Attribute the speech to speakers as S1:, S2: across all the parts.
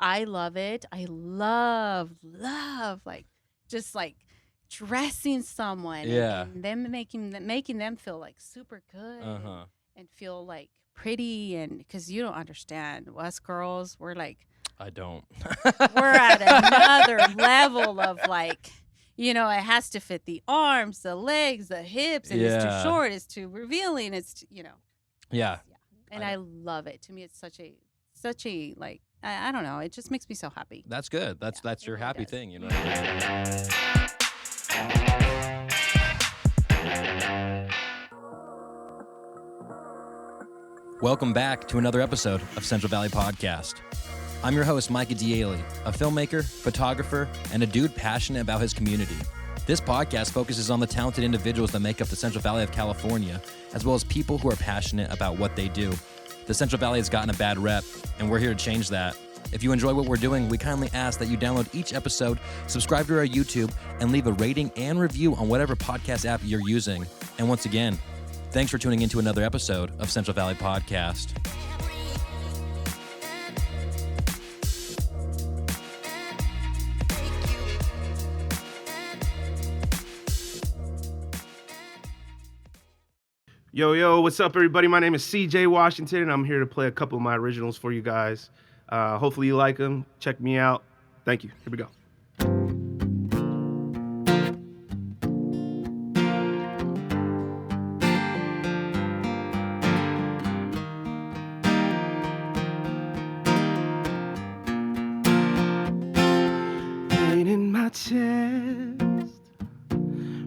S1: I love it. I love like just like dressing someone and them making them feel like super good and feel like pretty, and because you don't understand, us girls, we're like,
S2: I don't.
S1: we're at another level of like, it has to fit the arms, the legs, the hips, and it's too short, it's too revealing, it's
S2: Yeah.
S1: And I love it. To me, it's such a like, I don't know, it just makes me so happy.
S2: That's good. That's your happy thing, you know. Welcome back to another episode of Central Valley Podcast. I'm your host, Micah Dialey, a filmmaker, photographer, and a dude passionate about his community. This podcast focuses on the talented individuals that make up the Central Valley of California, as well as people who are passionate about what they do. The Central Valley has gotten a bad rep, and we're here to change that. If you enjoy what we're doing, we kindly ask that you download each episode, subscribe to our YouTube, and leave a rating and review on whatever podcast app you're using. And once again, thanks for tuning into another episode of Central Valley Podcast.
S3: Yo, what's up, everybody? My name is CJ Washington, and I'm here to play a couple of my originals for you guys. Hopefully you like them. Check me out. Thank you. Here we go. Pain in my chest,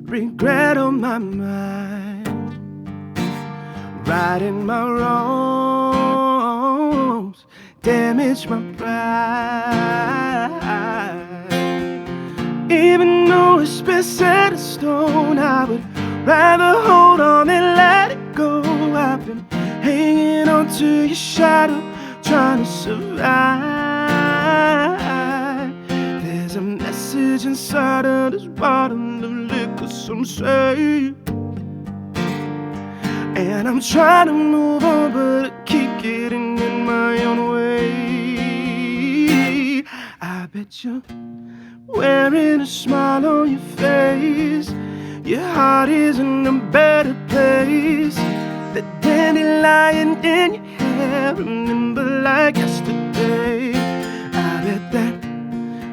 S3: regret on my mind. Righting my wrongs, damage my pride. Even though it's been set in stone, I would rather hold on than let it go. I've been hanging on to your shadow, trying to survive. There's a message inside of this bottle of liquor, some say. And I'm trying to move on, but I keep getting in my own way. I bet you're wearing a smile on your face. Your heart is in a better place. The dandelion in your hair, remember like yesterday. I bet that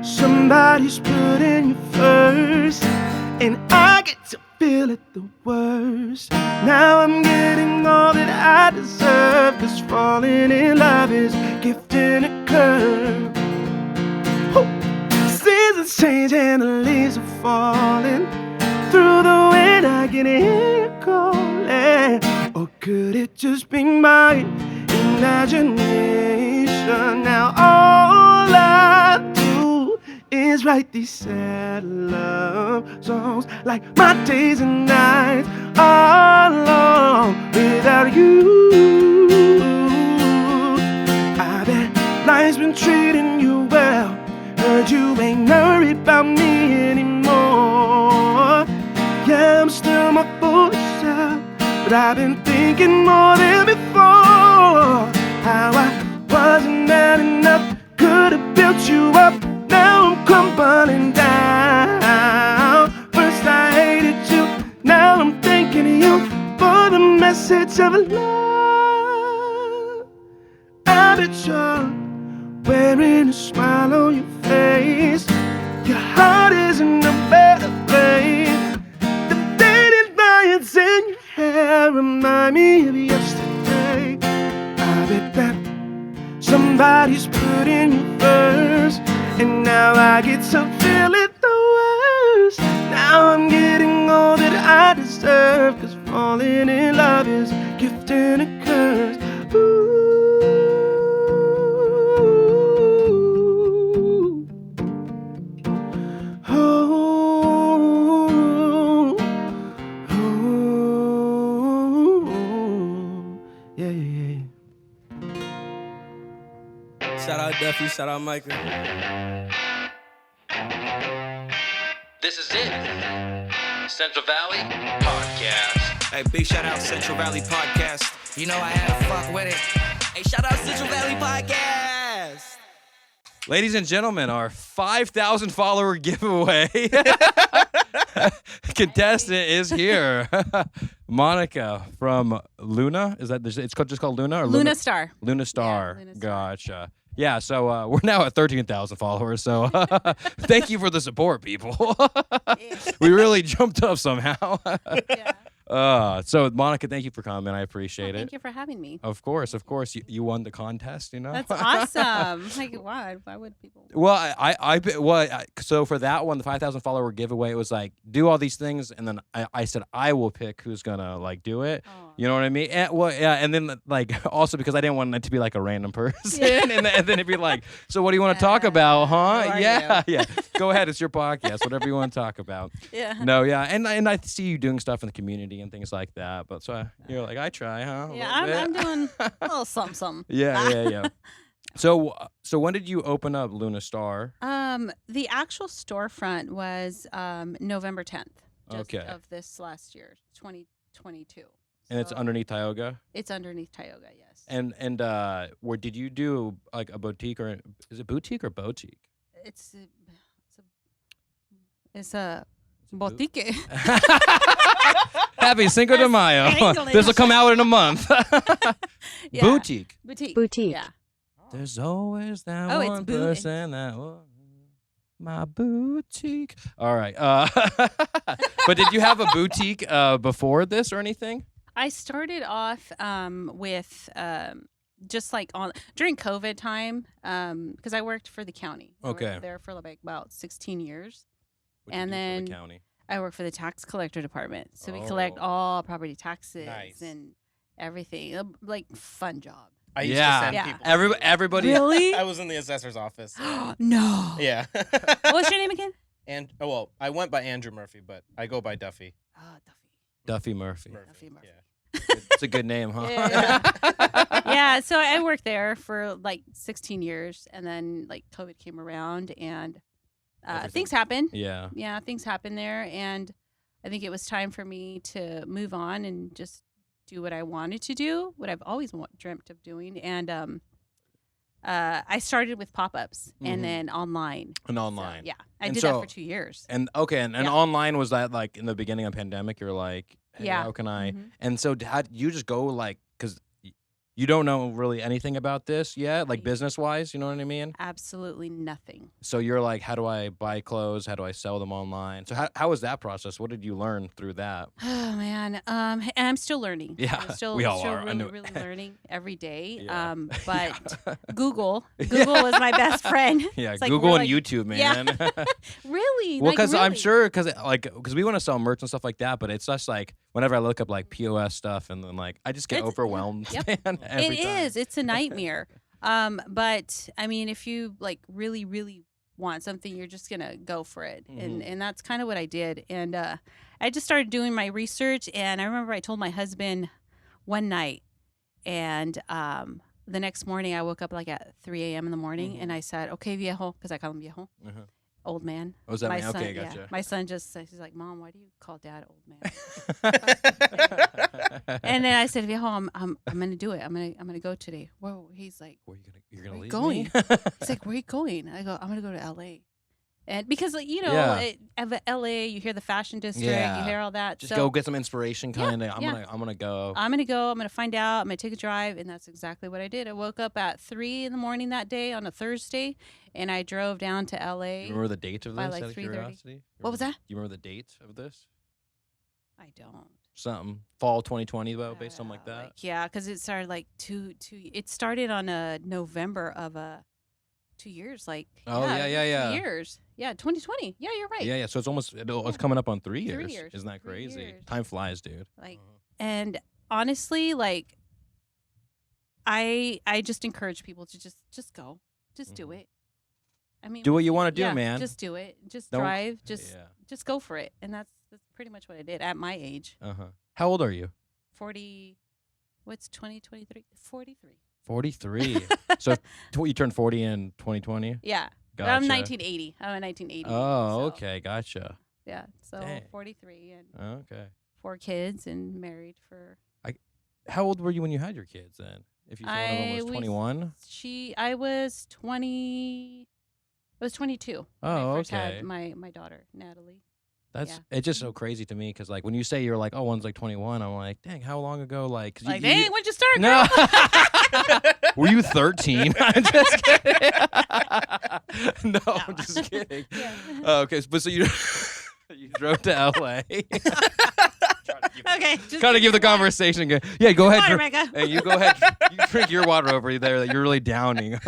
S3: somebody's putting you first, and I get to feel it the worst. Now I'm getting all that I deserve, 'cause falling in love is a gift and a curse. Seasons change and the leaves are falling. Through the wind I can hear you calling. Or could it just be my imagination? Now all I do is write these sad love songs, like my days and nights are long without you. I bet life's been treating you well. Heard you ain't worried about me anymore. Yeah, I'm still my foolish self, but I've been thinking more than before. How I wasn't man enough, could have built you up. Now I'm crumbling down. First I hated you, now I'm thanking you for the message of love. I bet you're wearing a smile on your face. Your heart is in a better place. The dandelions in your hair remind me of yesterday. I bet that somebody's putting you first, and now I get to feel it the worst. Now I'm getting all that I deserve, 'cause falling in love is a gift and a curse. Ooh. Oh. Oh. Yeah.
S4: Shout out Duffy, shout out Micah.
S2: This is it. Central Valley Podcast.
S4: Hey, big shout out Central Valley Podcast.
S5: You know I had to fuck with it. Hey, shout out Central Valley Podcast.
S2: Ladies and gentlemen, our 5,000 follower giveaway contestant is here. Monica from Luna. Is that it's just called Luna or
S1: Luna Star?
S2: Luna Star.
S1: Yeah, Luna Star.
S2: Gotcha. Yeah, so we're now at 13,000 followers. So thank you for the support, people. We really jumped up somehow.
S1: Yeah.
S2: So Monica, thank you for coming. I appreciate it.
S1: Thank you for having me.
S2: Of course. You won the contest, you know?
S1: That's awesome. Like, why would people?
S2: Well, so for that one, the 5,000 follower giveaway, it was like, do all these things. And then I said, I will pick who's going to like do it.
S1: Oh.
S2: You know what I mean? And then like, also because I didn't want it to be like a random person. and then it'd be like, so what do you want to talk about, huh?
S1: Who are
S2: Yeah. Go ahead. It's your podcast, whatever you want to talk about.
S1: Yeah.
S2: No, yeah. And I see you doing stuff in the community and things like that. But so you're like, I try, huh?
S1: Yeah, I'm doing a little something.
S2: Yeah. So when did you open up Luna Star?
S1: The actual storefront was November 10th.
S2: Okay.
S1: Of this last year, 2022.
S2: And it's underneath Tioga?
S1: It's underneath Tioga, yes.
S2: And where did you do like a boutique or is it boutique or boutique?
S1: It's a boutique.
S2: Happy Cinco de Mayo.
S1: English.
S2: This will come out in a month.
S1: Yeah.
S2: Boutique.
S1: Boutique. Yeah.
S2: There's always that
S1: Oh, it's
S2: one person that my boutique. All right. But did you have a boutique before this or anything?
S1: I started off with just like during COVID time because I worked for the county. I
S2: Okay.
S1: worked there for like about 16 years.
S2: What'd you
S1: And
S2: do for
S1: then
S2: the county?
S1: I work for the tax collector department. So we collect all property taxes
S5: Nice.
S1: and everything. Like fun job.
S5: I used to send
S1: Yeah.
S5: people.
S2: Everybody.
S1: Really?
S5: I was in the assessor's office.
S1: No.
S5: Yeah.
S1: What's your name again?
S5: And well, I went by Andrew Murphy, but I go by Duffy.
S1: Oh, Duffy.
S2: Duffy Murphy.
S1: Duffy Murphy.
S5: Yeah.
S2: It's a good name, huh?
S1: Yeah, so I worked there for like 16 years, and then like COVID came around, and things happened.
S2: Yeah.
S1: Yeah, things happened there, and I think it was time for me to move on and just do what I wanted to do, what I've always dreamt of doing, and I started with pop-ups and then online.
S2: And online.
S1: So, yeah, I
S2: And
S1: did
S2: so-
S1: that for 2 years.
S2: And okay, and
S1: Yeah.
S2: online, was that like in the beginning of pandemic? You're like, hey,
S1: Yeah.
S2: how can I?
S1: Mhm.
S2: And so how you just go like, because you don't know really anything about this yet, like
S1: Right.
S2: business wise, you know what I mean?
S1: Absolutely nothing.
S2: So you're like, how do I buy clothes? How do I sell them online? So how was that process? What did you learn through that?
S1: Oh man, and I'm still learning.
S2: Yeah,
S1: I'm still,
S2: we all
S1: still
S2: are. I
S1: really,
S2: know.
S1: really learning every day.
S2: Yeah.
S1: But
S2: Yeah.
S1: Google was my best friend.
S2: Yeah,
S1: It's like
S2: Google
S1: we're
S2: and
S1: like-
S2: YouTube,
S1: Yeah.
S2: man.
S1: Really?
S2: Well,
S1: like,
S2: because I'm
S1: really.
S2: sure, because we want to sell merch and stuff like that, but it's just like whenever I look up like POS stuff, and then like I just get
S1: It's-
S2: overwhelmed.
S1: Yep.
S2: Man, every
S1: It
S2: time.
S1: is. It's a nightmare. But I mean, if you like really, really want something, you're just gonna go for it, and that's kind of what I did. And I just started doing my research, and I remember I told my husband one night, and the next morning I woke up like at 3 a.m. in the morning, and I said, "Okay, viejo," because I call him viejo.
S2: Uh-huh.
S1: Old man.
S2: Oh, is that
S1: my
S2: man?
S1: son,
S2: Okay,
S1: yeah.
S2: gotcha.
S1: My son just says, he's like, "Mom, why do you call Dad old man?" And then I said, "Viejo, I'm gonna do it. I'm gonna go today." Whoa. He's like,
S2: Where you're gonna
S1: "Where
S2: leave
S1: you going?"
S2: me?
S1: He's like, "Where are you going?" I go, "I'm gonna go to LA." And because like, you know,
S2: Yeah.
S1: of LA, you hear the fashion district,
S2: Yeah.
S1: you hear all that.
S2: Just
S1: so
S2: go get some inspiration, kind of.
S1: yeah.
S2: I'm gonna go.
S1: I'm gonna go. I'm gonna find out. I'm gonna take a drive, and that's exactly what I did. I woke up at 3 in the morning that day on a Thursday, and I drove down to LA.
S2: You remember the date of
S1: by,
S2: this?
S1: like,
S2: Out of
S1: 3:30.
S2: curiosity?
S1: What was that?
S2: You remember the date of this?
S1: I don't.
S2: Something fall 2020 though, based something like that.
S1: Yeah, because it started like it started on November of 2 years. Like
S2: Oh, yeah.
S1: 2 years. Yeah, 2020. Yeah, you're right.
S2: Yeah. So it's almost it's coming up on 3 years.
S1: 3 years.
S2: Isn't that
S1: 3
S2: crazy?
S1: years.
S2: Time flies, dude.
S1: Like, and honestly, like, I just encourage people to just go, just do it. I mean,
S2: Do what you wanna do,
S1: yeah,
S2: man.
S1: Just do it. Just
S2: Don't-
S1: drive.
S2: Yeah.
S1: Just go for it. And that's pretty much what I did at my age.
S2: How old are you?
S1: 40. What's 2023? 43.
S2: 43. So you turned 40 in 2020.
S1: Yeah.
S2: Gotcha.
S1: I'm 1980. I'm a 1980.
S2: Oh,
S1: so,
S2: okay, gotcha.
S1: Yeah. So
S2: Dang.
S1: 43 and
S2: Okay.
S1: 4 kids and married for.
S2: How old were you when you had your kids then? If you said one of them was 21.
S1: I was 20. I was 22.
S2: Oh,
S1: when I first
S2: okay.
S1: had my daughter Natalie.
S2: It's just so crazy to me because like when you say you're like, oh, one's like 21, I'm like, dang, how long ago? Like,
S1: Like, dang, when'd you start?
S2: No. Were you 13? I'm just kidding. No, I'm just kidding.
S1: Yeah.
S2: Okay, but so you you drove to LA.
S1: Okay.
S2: Gotta give the conversation. Yeah, go ahead.
S1: Water, Micah.
S2: Hey, you go ahead. You drink your water over there that you're really downing.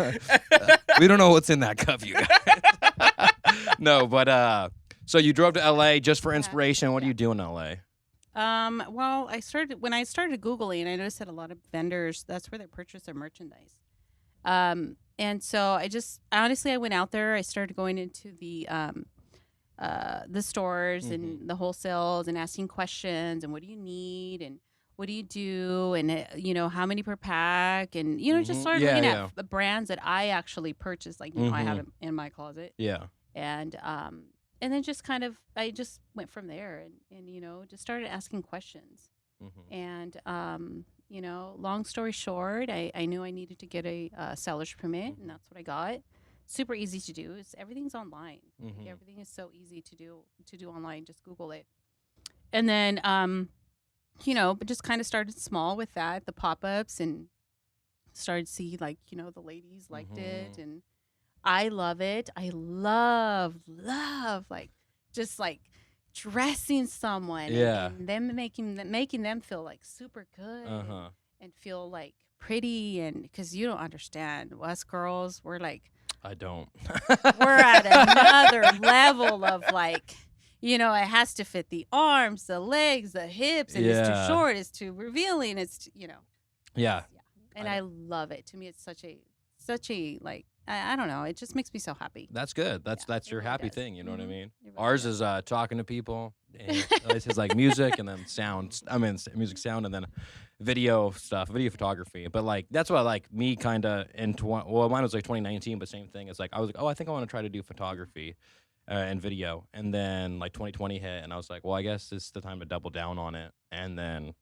S2: We don't know what's in that cup, you guys. No, but so you drove to LA just for inspiration. What do you do in LA?
S1: Well, when I started Googling, I noticed that a lot of vendors, that's where they purchase their merchandise. And so I went out there. I started going into the stores and the wholesales and asking questions and what do you need and what do you do and how many per pack and just started looking at the brands that I actually purchased, like I have them in my closet.
S2: Yeah.
S1: And then just I just went from there and just started asking questions. And long story short, I knew I needed to get a seller's permit, and that's what I got. Super easy to do. Everything's online. Like, everything is so easy to do online. Just Google it. And then but just kind of started small with that, the pop-ups, and started to see like the ladies liked it, and I love it. I love like just like dressing someone and them making them feel like super good and feel like pretty, and because you don't understand, us girls, we're like,
S2: I don't.
S1: We're at another level of like, it has to fit the arms, the legs, the hips, and it's too short, it's too revealing, it's
S2: Yeah.
S1: And I love it. To me, it's such a like, I don't know, it just makes me so happy.
S2: That's good. That's your
S1: really
S2: happy
S1: does.
S2: thing. You know what I mean?
S1: It really
S2: Ours
S1: does.
S2: is talking to people. And this is like music and then sound. I mean, music, sound, and then video stuff, video photography. But like that's what like me kind of well, mine was like 2019, but same thing. It's like I was like, oh, I think I want to try to do photography and video, and then like 2020 hit, and I was like, well, I guess it's the time to double down on it. And then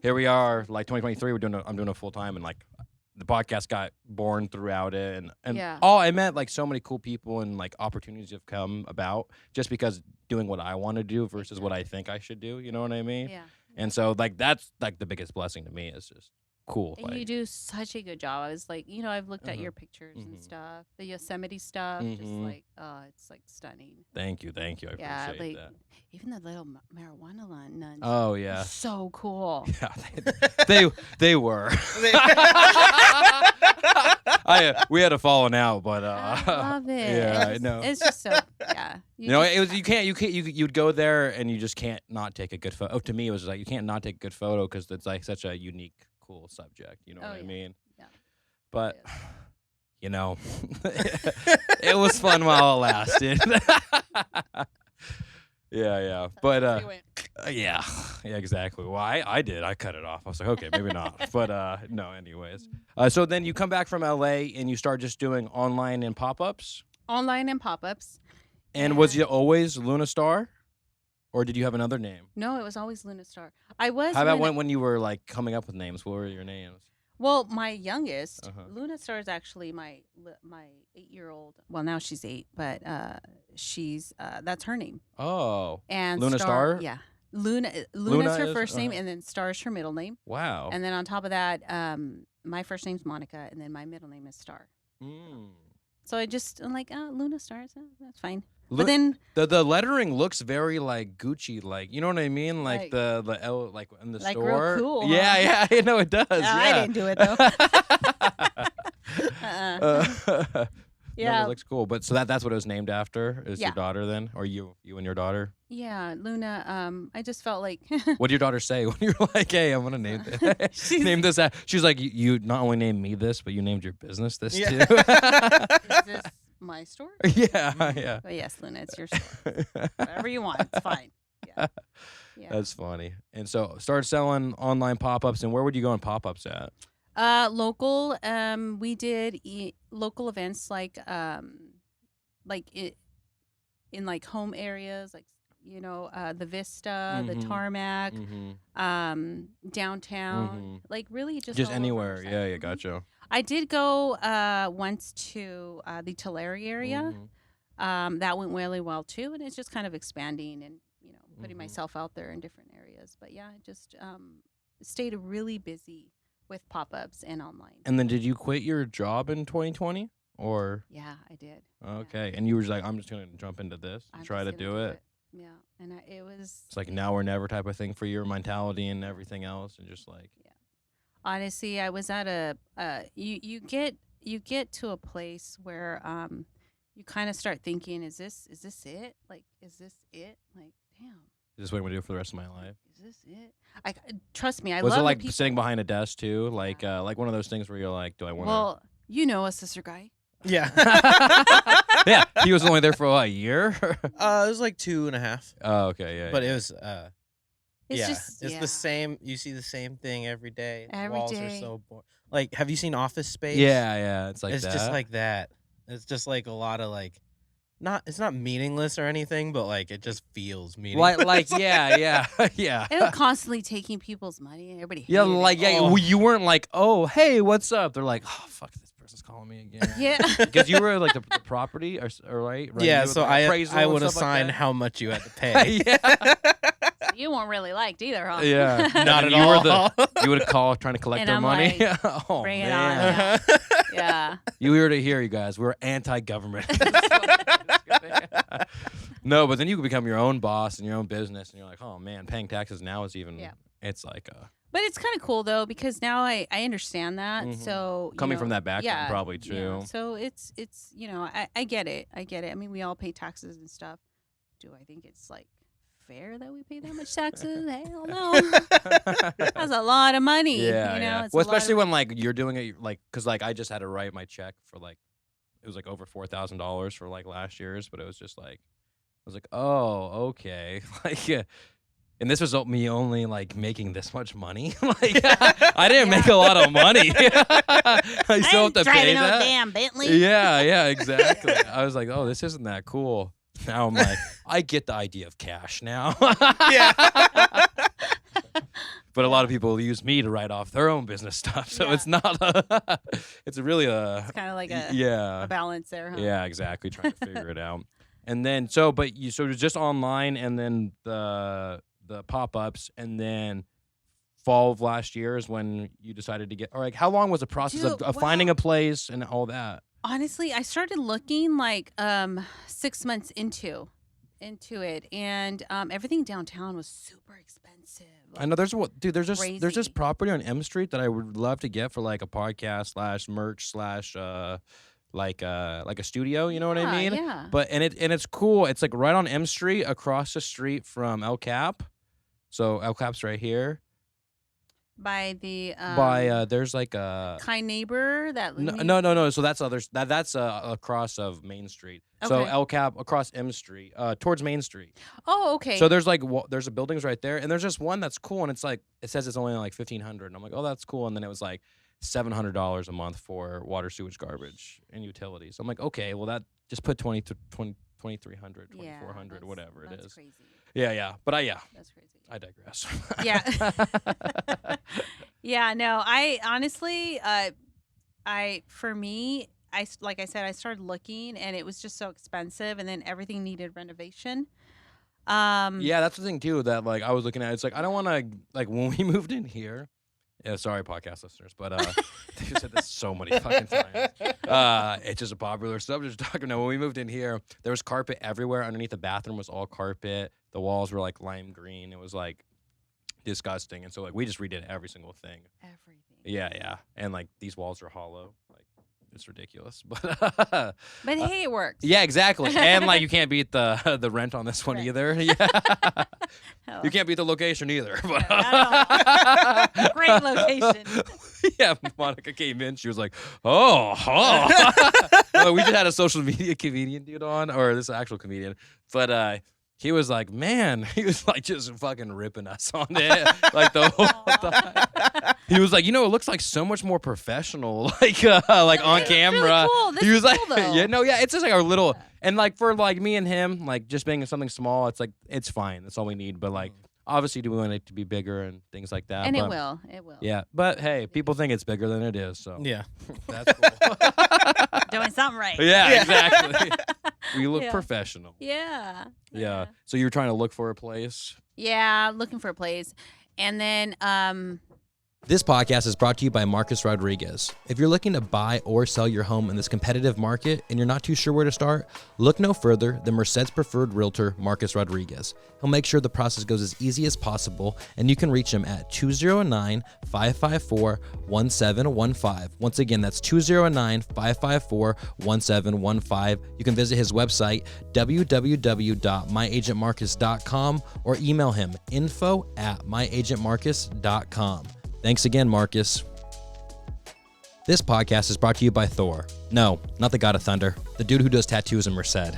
S2: here we are, like 2023. I'm doing it full time, and like the podcast got born throughout it, and I met like so many cool people, and like opportunities have come about just because doing what I want to do versus what I think I should do. You know what I mean?
S1: Yeah.
S2: And so like that's like the biggest blessing to me is just cool.
S1: And
S2: like,
S1: you do such a good job. I was like, I've looked at your pictures and stuff, the Yosemite stuff, just like, oh, it's like stunning.
S2: Thank you. I appreciate
S1: like,
S2: that.
S1: Even the little marijuana nuns.
S2: Oh yeah.
S1: So cool.
S2: Yeah, they were. We had a falling out, but
S1: I love it.
S2: Yeah, I know.
S1: It's just so
S2: you'd go there and you just can't not take a good photo. Oh, to me, it was like you can't not take a good photo because it's like such a unique, cool subject. You know what I mean?
S1: Yeah.
S2: But it was fun while it lasted. Yeah. But yeah, exactly. Well, I did. I cut it off. I was like, okay, maybe not. But no, anyways. So then you come back from LA and you start just doing online and pop-ups?
S1: Online and pop-ups.
S2: And was you always Luna Star? Or did you have another name?
S1: No, it was always Luna Star. I was.
S2: How about when you were like coming up with names? What were your names?
S1: Well, my youngest, Luna Star, is actually my 8-year-old. Well, now she's 8, but she's that's her name.
S2: Oh.
S1: And
S2: Luna Star?
S1: Yeah. Luna's her first name, and then Star is her middle name.
S2: Wow.
S1: And then on top of that, my first name's Monica, and then my middle name is Star. So I'm like, Luna Star, that's fine. But then
S2: the lettering looks very like Gucci, like, you know what I mean, like the L, like in the
S1: like
S2: store.
S1: Real cool.
S2: Yeah, I know it does.
S1: I didn't do it though. Yeah,
S2: no, it looks cool. But so that's what it was named after. Is your daughter then, or you and your daughter?
S1: Yeah, Luna. I just felt like.
S2: What did your daughter say when you were like, "Hey, I'm gonna name this"? Name this. She's like, "You not only named me this, but you named your business this too."
S1: Is this my store?
S2: Yeah.
S1: But yes, Luna, it's your store. Whatever you want, it's fine. Yeah.
S2: That's funny. And so started selling online pop-ups. And where would you go on pop-ups at?
S1: Local. We did local events like in like home areas, like the Vista, the Tarmac, downtown, like really just all
S2: anywhere.
S1: over.
S2: Yeah, gotcha.
S1: I did go once to the Tulare area. That went really well too, and it's just kind of expanding and putting myself out there in different areas. But yeah, I just stayed really busy with pop-ups and online.
S2: And then did you quit your job in 2020 or?
S1: Yeah, I did.
S2: Okay, and you were just like, I'm just gonna jump into this and try to do it.
S1: Yeah, and it was.
S2: It's like now or never type of thing for your mentality and everything else, and just like.
S1: Yeah. Honestly, I was at you get to a place where you kind of start thinking, is this it? Like, is this it? Like, damn.
S2: Is this what I'm gonna do for the rest of my life?
S1: Is this it? Trust me, I
S2: was
S1: love
S2: it like
S1: people.
S2: sitting behind a desk too, like one of those things where you're like, do I want to?
S1: Well, you know a sister guy.
S5: Yeah.
S2: Yeah, he was only there for a year.
S5: It was like 2.5.
S2: Oh, okay, yeah.
S5: But
S2: yeah.
S5: it was
S1: It's
S5: the same. You see the same thing every day. The
S1: Every
S5: walls
S1: day.
S5: are so boring. Like, have you seen Office Space?
S2: Yeah, it's like
S5: it's
S2: that.
S5: just like that. It's just like a lot of like, it's not meaningless or anything, but like it just feels meaningless.
S2: like yeah.
S1: It was constantly taking people's money, and everybody.
S2: Yeah,
S1: hated
S2: like
S1: it.
S2: you weren't like, oh, hey, what's up? They're like, oh, fuck, this person's calling me again.
S1: Yeah.
S2: Because you were like the property, or right?
S5: Yeah,
S2: You were
S5: so
S2: the appraisal
S5: I
S2: and
S5: would
S2: stuff like
S5: assign
S2: that?
S5: how much you had to pay.
S2: Yeah.
S1: You weren't really liked either, huh?
S2: Yeah.
S5: Not
S2: And
S5: at
S2: you
S5: all.
S2: You would call trying to collect
S1: And
S2: their
S1: I'm
S2: money.
S1: like,
S2: Oh,
S1: bring it
S2: man.
S1: on. Yeah.
S2: You were to hear, you guys. We're anti-government. No, but then you can become your own boss and your own business, and you're like, oh man, paying taxes now is even.
S1: Yeah.
S2: It's like
S1: But it's kind of cool though, because now I understand that.
S2: Mhm.
S1: So
S2: coming from that background,
S1: yeah,
S2: probably too.
S1: yeah. So it's I get it. I get it. I mean, we all pay taxes and stuff. Do I think it's like fair that we pay that much taxes? Hell no. That's a lot of money.
S2: Yeah,
S1: you know.
S2: yeah.
S1: It's
S2: Well,
S1: a lot
S2: especially
S1: of-
S2: when like you're doing it, like, cause like I just had to write my check for like, it was like over $4,000 for like last year's, but it was just like, I was like, oh, okay, like, and this was me only like making this much money. Like, I didn't make a lot of money. I still have to pay
S1: driving
S2: that.
S1: no damn Bentley.
S2: Yeah, exactly. I was like, oh, this isn't that cool. Now I'm like, I get the idea of cash now.
S5: Yeah.
S2: But a lot of people use me to write off their own business stuff, so
S1: Yeah.
S2: it's not. It's really a.
S1: It's kind of like
S2: yeah.
S1: a balance there, huh?
S2: Yeah, exactly. Trying to figure it out, and then so it was just online, and then the pop-ups, and then fall of last year is when you decided to get. Or like, how long was the process
S1: Dude,
S2: of finding a place and all that?
S1: Honestly, I started looking like 6 months into it, and everything downtown was super expensive.
S2: I know there's there's this
S1: Crazy.
S2: property on M Street that I would love to get for like a podcast / merch / like a studio, you know what I mean?
S1: Yeah.
S2: But and it's cool. It's like right on M Street, across the street from El Cap. So El Cap's right here.
S1: By the
S2: There's like a
S1: kind neighbor that
S2: no. So that's that's across of Main Street. So
S1: Okay.
S2: El Cap across M Street, towards Main Street.
S1: Oh, okay.
S2: So there's like there's a buildings right there, and there's just one that's cool, and it's like it says it's only like $1,500, and I'm like, oh, that's cool, and then it was like $700 a month for water, sewage, garbage, and utilities. I'm like, okay, well that just put 2,300, 2,400,
S1: that's-
S2: whatever it
S1: that's
S2: is.
S1: Crazy.
S2: Yeah, but
S1: That's crazy.
S2: I digress.
S1: Yeah. Yeah. No, I honestly, for me, like I said, I started looking, and it was just so expensive, and then everything needed renovation.
S2: Yeah, that's the thing too. That like I was looking at. It's like I don't want to like when we moved in here. Yeah, sorry, podcast listeners, but they've said this so many fucking times. It's just a popular subject to talk about. When we moved in here, there was carpet everywhere. Underneath the bathroom was all carpet. The walls were like lime green. It was like disgusting, and so like we just redid every single thing.
S1: Everything.
S2: Yeah, and like these walls are hollow. Like it's ridiculous, but
S1: But hey, it works.
S2: yeah, exactly. And like you can't beat the rent on this one
S1: Right.
S2: either. Yeah.
S1: Oh,
S2: You can't beat the location either. But
S1: not great location.
S2: Yeah, Monica came in. She was like, oh. Well, we just had a social media comedian dude on, or this actual comedian. But he was like, man, he was like just fucking ripping us on it. Like the whole time. He was like, you know, it looks like so much more professional, like on
S1: It's
S2: camera.
S1: really cool. This
S2: He was
S1: is
S2: like,
S1: cool, though.
S2: yeah, no, yeah, it's just like our little, and like for like me and him, like just being something small, it's like it's fine. That's all we need. But like, obviously, do we want it to be bigger and things like that?
S1: And
S2: but,
S1: it will. It will.
S2: Yeah, but hey, people think it's bigger than it is, so
S5: Yeah.
S2: that's cool.
S1: Doing something right.
S2: Yeah, exactly. You look
S1: Yeah.
S2: professional.
S1: Yeah.
S2: Yeah. So you were trying to look for a place?
S1: Yeah, looking for a place. And then
S2: This podcast is brought to you by Marcus Rodriguez. If you're looking to buy or sell your home in this competitive market and you're not too sure where to start, look no further than Merced's preferred realtor, Marcus Rodriguez. He'll make sure the process goes as easy as possible, and you can reach him at 209-554-1715. Once again, that's 209-554-1715. You can visit his website, www.myagentmarcus.com, or email him, info@myagentmarcus.com. Thanks again, Marcus. This podcast is brought to you by Thore. No, not the god of thunder. The dude who does tattoos in Merced.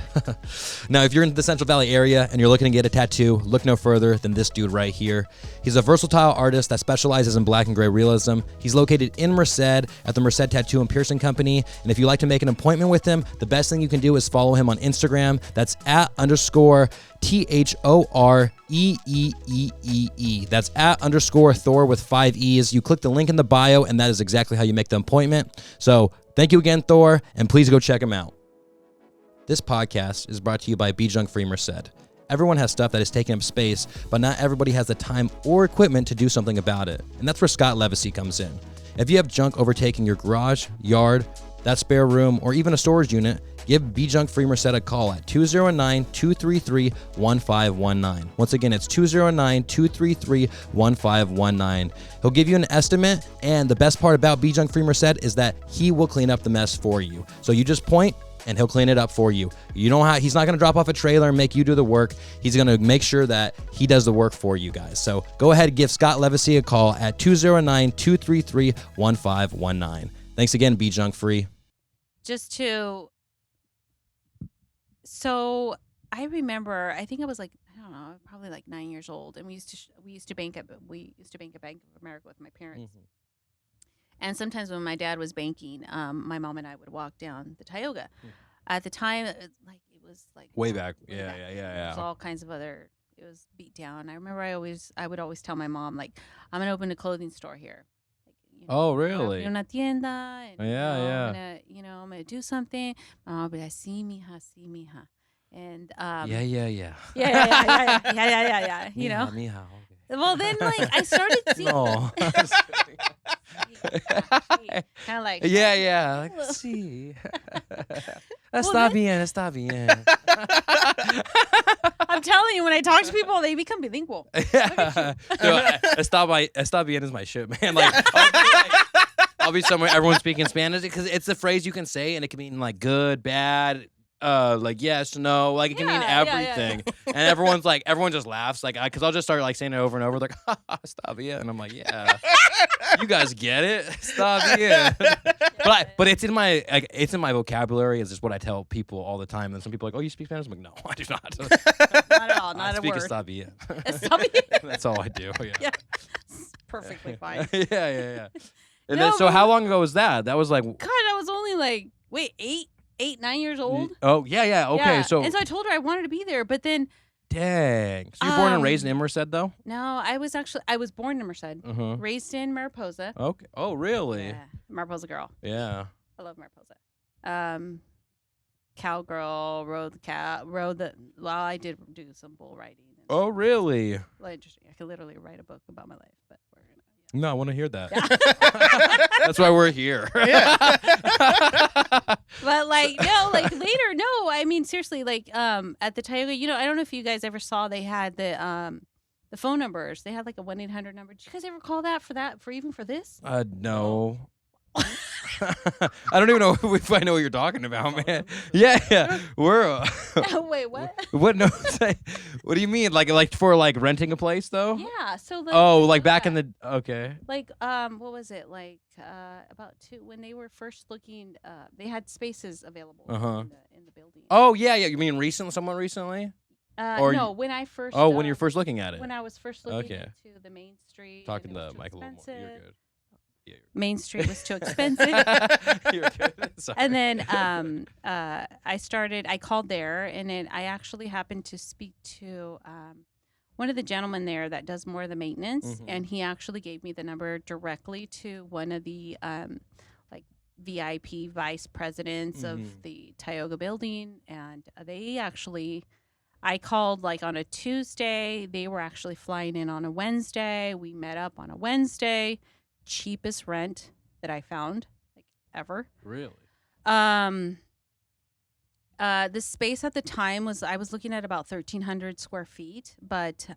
S2: Now, if you're in the Central Valley area and you're looking to get a tattoo, look no further than this dude right here. He's a versatile artist that specializes in black and gray realism. He's located in Merced at the Merced Tattoo and Piercing Company. And if you'd like to make an appointment with him, the best thing you can do is follow him on Instagram. That's @_THOREEEEE. That's @_Thore with 5 E's. You click the link in the bio, and that is exactly how you make the appointment. So thank you again, Thor, and please go check him out. This podcast is brought to you by Be Junk Free Merced. Everyone has stuff that is taking up space, but not everybody has the time or equipment to do something about it. And that's where Scott Livesay comes in. If you have junk overtaking your garage, yard, that spare room, or even a storage unit, give Be Junk Free Merced a call at 209-233-1519. Once again, it's 209-233-1519. He'll give you an estimate, and the best part about Be Junk Free Merced is that he will clean up the mess for you. So you just point, and he'll clean it up for you. You know how he's not going to drop off a trailer and make you do the work. He's going to make sure that he does the work for you guys. So go ahead and give Scott Livesay a call at 209-233-1519. Thanks again, Be Junk Free.
S1: So I remember, I think I was like, I don't know, probably like 9 years old, and we used to bank at Bank of America with my parents.
S2: Mm-hmm.
S1: And sometimes when my dad was banking, my mom and I would walk down the Tioga. At the time, it was like
S2: Way back.
S1: Way
S2: Yeah.
S1: It was all kinds of other. It was beat down. I remember I would always tell my mom, like, I'm gonna open a clothing store here. Like,
S2: Oh, really?
S1: Una tienda. And,
S2: Yeah.
S1: I'm gonna do something. My mom would be like, see mija. And
S2: Yeah.
S1: yeah. You know.
S2: Mija, okay.
S1: Well, then I started seeing.
S2: No.
S1: Kind of like.
S2: Yeah. Like, sí. Está bien.
S1: I'm telling you, when I talk to people, they become bilingual.
S2: Yeah. Está bien is my shit, man. Like, I'll be somewhere, everyone's speaking Spanish, because it's a phrase you can say, and it can mean like good, bad, like yes, no, like it can mean everything. And everyone just laughs, like, because I'll just start like saying it over and over, like, está bien, and I'm like, yeah, you guys get it, está bien. But it's in my vocabulary. It's just what I tell people all the time. And some people are like, oh, you speak Spanish? I'm like, no, I do not.
S1: Not at all. Not a word.
S2: Está bien.
S1: Está bien.
S2: That's all I do. Yeah.
S1: Perfectly fine.
S2: Yeah. And
S1: No,
S2: then, so
S1: but-
S2: how long ago was that? That was like,
S1: God, I was only like 9 years old.
S2: oh yeah. Okay,
S1: Yeah.
S2: so
S1: and so I told her I wanted to be there, but then
S2: dang. So you're born and raised in Merced, though?
S1: no, I was born in Merced,
S2: Mm-hmm.
S1: raised in Mariposa.
S2: Okay. Oh, really?
S1: Yeah, Mariposa girl.
S2: Yeah.
S1: I love Mariposa. Cowgirl, rode the. Well, I did do some bull riding. And
S2: Oh, really?
S1: well, interesting. I could literally write a book about my life, but we're gonna.
S2: No, I want to hear that.
S1: Yeah.
S2: That's why we're here.
S1: But later, no. I mean, seriously, at the Tioga, I don't know if you guys ever saw they had the phone numbers. They had like a 1-800 number. Did you guys ever call that for even for this?
S2: No. I don't even know if I know what you're talking about, man. Yeah. We're
S1: Wait, what?
S2: what? No. What do you mean? Like for renting a place though?
S1: Yeah. So
S2: Back in the okay.
S1: what was it about when they were first looking? They had spaces available in the building.
S2: Oh yeah. You mean someone recently? or
S1: no, when I first.
S2: when you're first looking at it.
S1: When I was first looking
S2: Okay.
S1: into the Main Street.
S2: Talking
S1: and it
S2: to
S1: was too
S2: Mike a little more. You're
S1: expensive.
S2: good. Yeah,
S1: Main Street was too expensive.
S2: you're good. Sorry.
S1: And then I called there, and then I actually happened to speak to one of the gentlemen there that does more of the maintenance,
S2: Mhm.
S1: and he actually gave me the number directly to one of the VIP vice presidents of the Tioga building, and they actually, I called like on a Tuesday. They were actually flying in on a Wednesday. We met up on a Wednesday. Cheapest rent that I found like ever.
S2: Really?
S1: The space at the time I was looking at about 1,300 square feet, but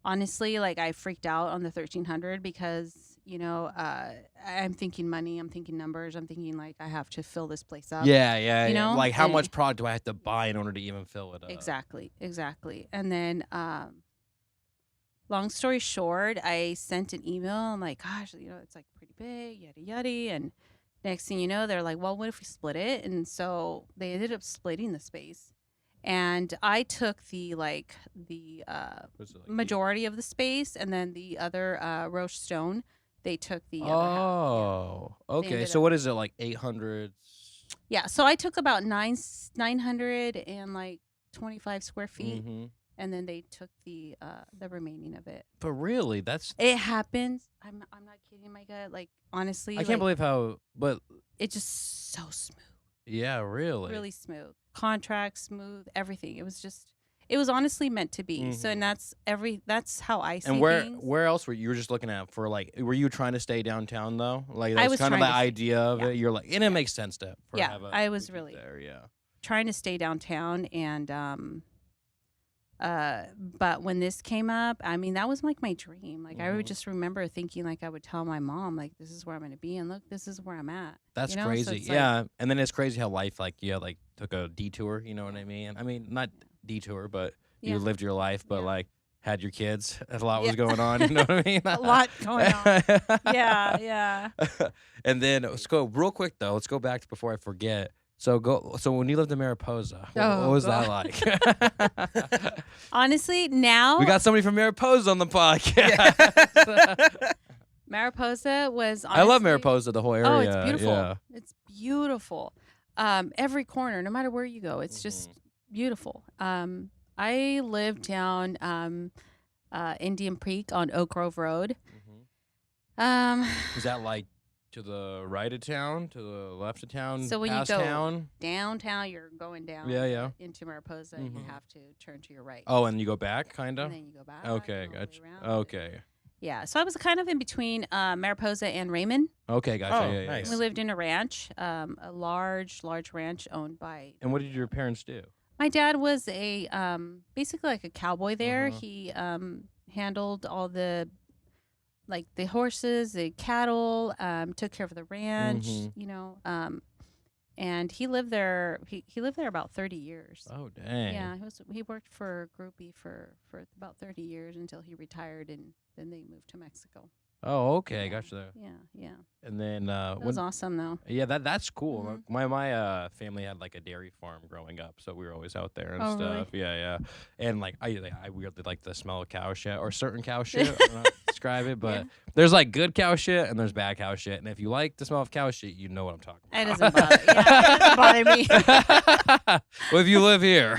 S1: honestly, like I freaked out on the 1,300 because, you know, I'm thinking money, I'm thinking numbers, I'm thinking like I have to fill this place up.
S2: Yeah.
S1: You know?
S2: Like how
S1: And-
S2: much product do I have to buy in order to even fill it up?
S1: Exactly. And then, long story short, I sent an email. I'm like, gosh, you know, it's like pretty big, yada yada. And next thing you know, they're like, well, what if we split it? And so they ended up splitting the space. And I took the majority of the space, and then the other Roche Stone, they took the other half.
S2: Oh, okay.
S1: ended
S2: So
S1: up-
S2: what is it, like 800?
S1: Yeah. So I took about 900 and like 25 square feet, and then they took the remaining of it.
S2: But really, that's
S1: It happens. I'm not kidding, my gut. Like honestly,
S2: I can't believe how. But
S1: it's just so smooth,
S2: yeah, really.
S1: really smooth. Contract smooth, everything. It was honestly meant to be. So, and that's how I see
S2: And where
S1: things.
S2: where else were you were just looking at for like? Were you trying to stay downtown though? Like
S1: I
S2: that's
S1: was
S2: kind of the
S1: trying to stay-
S2: idea of
S1: yeah.
S2: it. You're like, and it makes sense to.
S1: Yeah,
S2: have a
S1: I was
S2: boutique
S1: really-
S2: there. Yeah.
S1: Trying to stay downtown, and but when this came up, I mean, that was like my dream. Like I would just remember thinking, like I would tell my mom, like, this is where I'm going to be, and look, this is where I'm at.
S2: That's
S1: You know? So
S2: crazy.
S1: it's like-
S2: Yeah. And then it's crazy how life, like, like took a detour. You know what I mean? I mean, not detour, but you
S1: Yeah.
S2: lived your life, but
S1: Yeah.
S2: like had your kids. A lot was
S1: Yeah.
S2: going on. You know what I mean?
S1: A lot going on. Yeah.
S2: And then let's go real quick though. Let's go back to before I forget. So when you lived in Mariposa, what was that like?
S1: Honestly, now
S2: We got somebody from Mariposa on the podcast.
S1: Mariposa was.
S2: I love
S1: honestly-
S2: Mariposa, the whole area.
S1: Oh, it's beautiful.
S2: Yeah.
S1: It's beautiful. Every corner, no matter where you go, it's just beautiful. I live down Indian Creek on Oak Grove Road.
S2: Is that like to the right of town, to the left of town,
S1: So when you
S2: past
S1: go
S2: town?
S1: downtown, you're going down
S2: Yeah.
S1: into Mariposa.
S2: Mhm.
S1: You have to turn to your right.
S2: Oh, and you go back, kind of?
S1: And then you go back.
S2: Okay,
S1: and all the way
S2: gotcha.
S1: around.
S2: Okay.
S1: Yeah, so I was kind of in between Mariposa and Raymond.
S2: Okay, gotcha.
S5: Oh,
S2: yeah.
S5: nice.
S1: We lived in a ranch, a large ranch owned by.
S2: And what did your parents do?
S1: My dad was a basically like a cowboy there.
S2: Uh-huh.
S1: He handled all the horses, the cattle, took care of the ranch,
S2: Mhm.
S1: you know. And he lived there. He lived there about 30 years.
S2: Oh, dang.
S1: Yeah, he worked for Groupie for about 30 years until he retired, and then they moved to Mexico.
S2: Oh, okay,
S1: Yeah.
S2: gotcha.
S1: Yeah.
S2: And then
S1: That was awesome though.
S2: yeah, that's cool.
S1: Mhm.
S2: My family had like a dairy farm growing up, so we were always out there and
S1: Oh, really?
S2: stuff. Yeah. And like I weirdly like the smell of cow shit or certain cow shit. I don't know how to describe it, but
S1: Yeah.
S2: there's like good cow shit and there's bad cow shit. And if you like the smell of cow shit, you know what I'm talking
S1: It
S2: about.
S1: doesn't bother. Yeah, it doesn't bother me.
S2: Well, if you live here.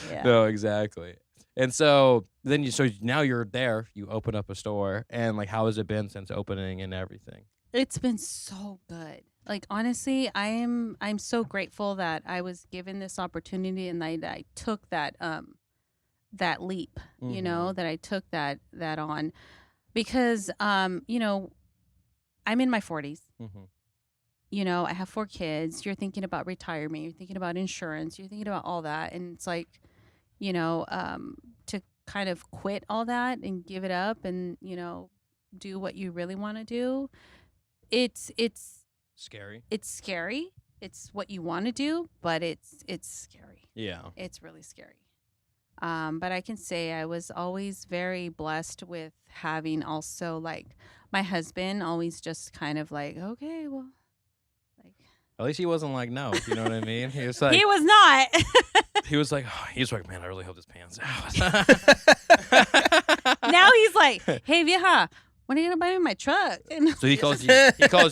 S1: Yeah.
S2: No, exactly. And so then so now you're there, you open up a store, and like how has it been since opening and everything?
S1: It's been so good. Like honestly, I'm so grateful that I was given this opportunity and I took that leap, you know, that I took that on because you know, I'm in my 40s.
S2: Mm-hmm.
S1: You know, I have 4 kids. You're thinking about retirement, you're thinking about insurance, you're thinking about all that, and it's like, you know, to kind of quit all that and give it up and, you know, do what you really want to do. It's
S2: Scary.
S1: It's scary. It's what you want to do, but it's scary.
S2: Yeah.
S1: It's really scary. But I can say I was always very blessed with having also like my husband always just kind of like, okay, well, like
S2: At least he wasn't like, no, you know what I mean? He was like,
S1: he was not.
S2: he's like, man, I really hope this pans out.
S1: Now he's like, hey, vieja, when are you gonna buy me my truck? And
S2: So he calls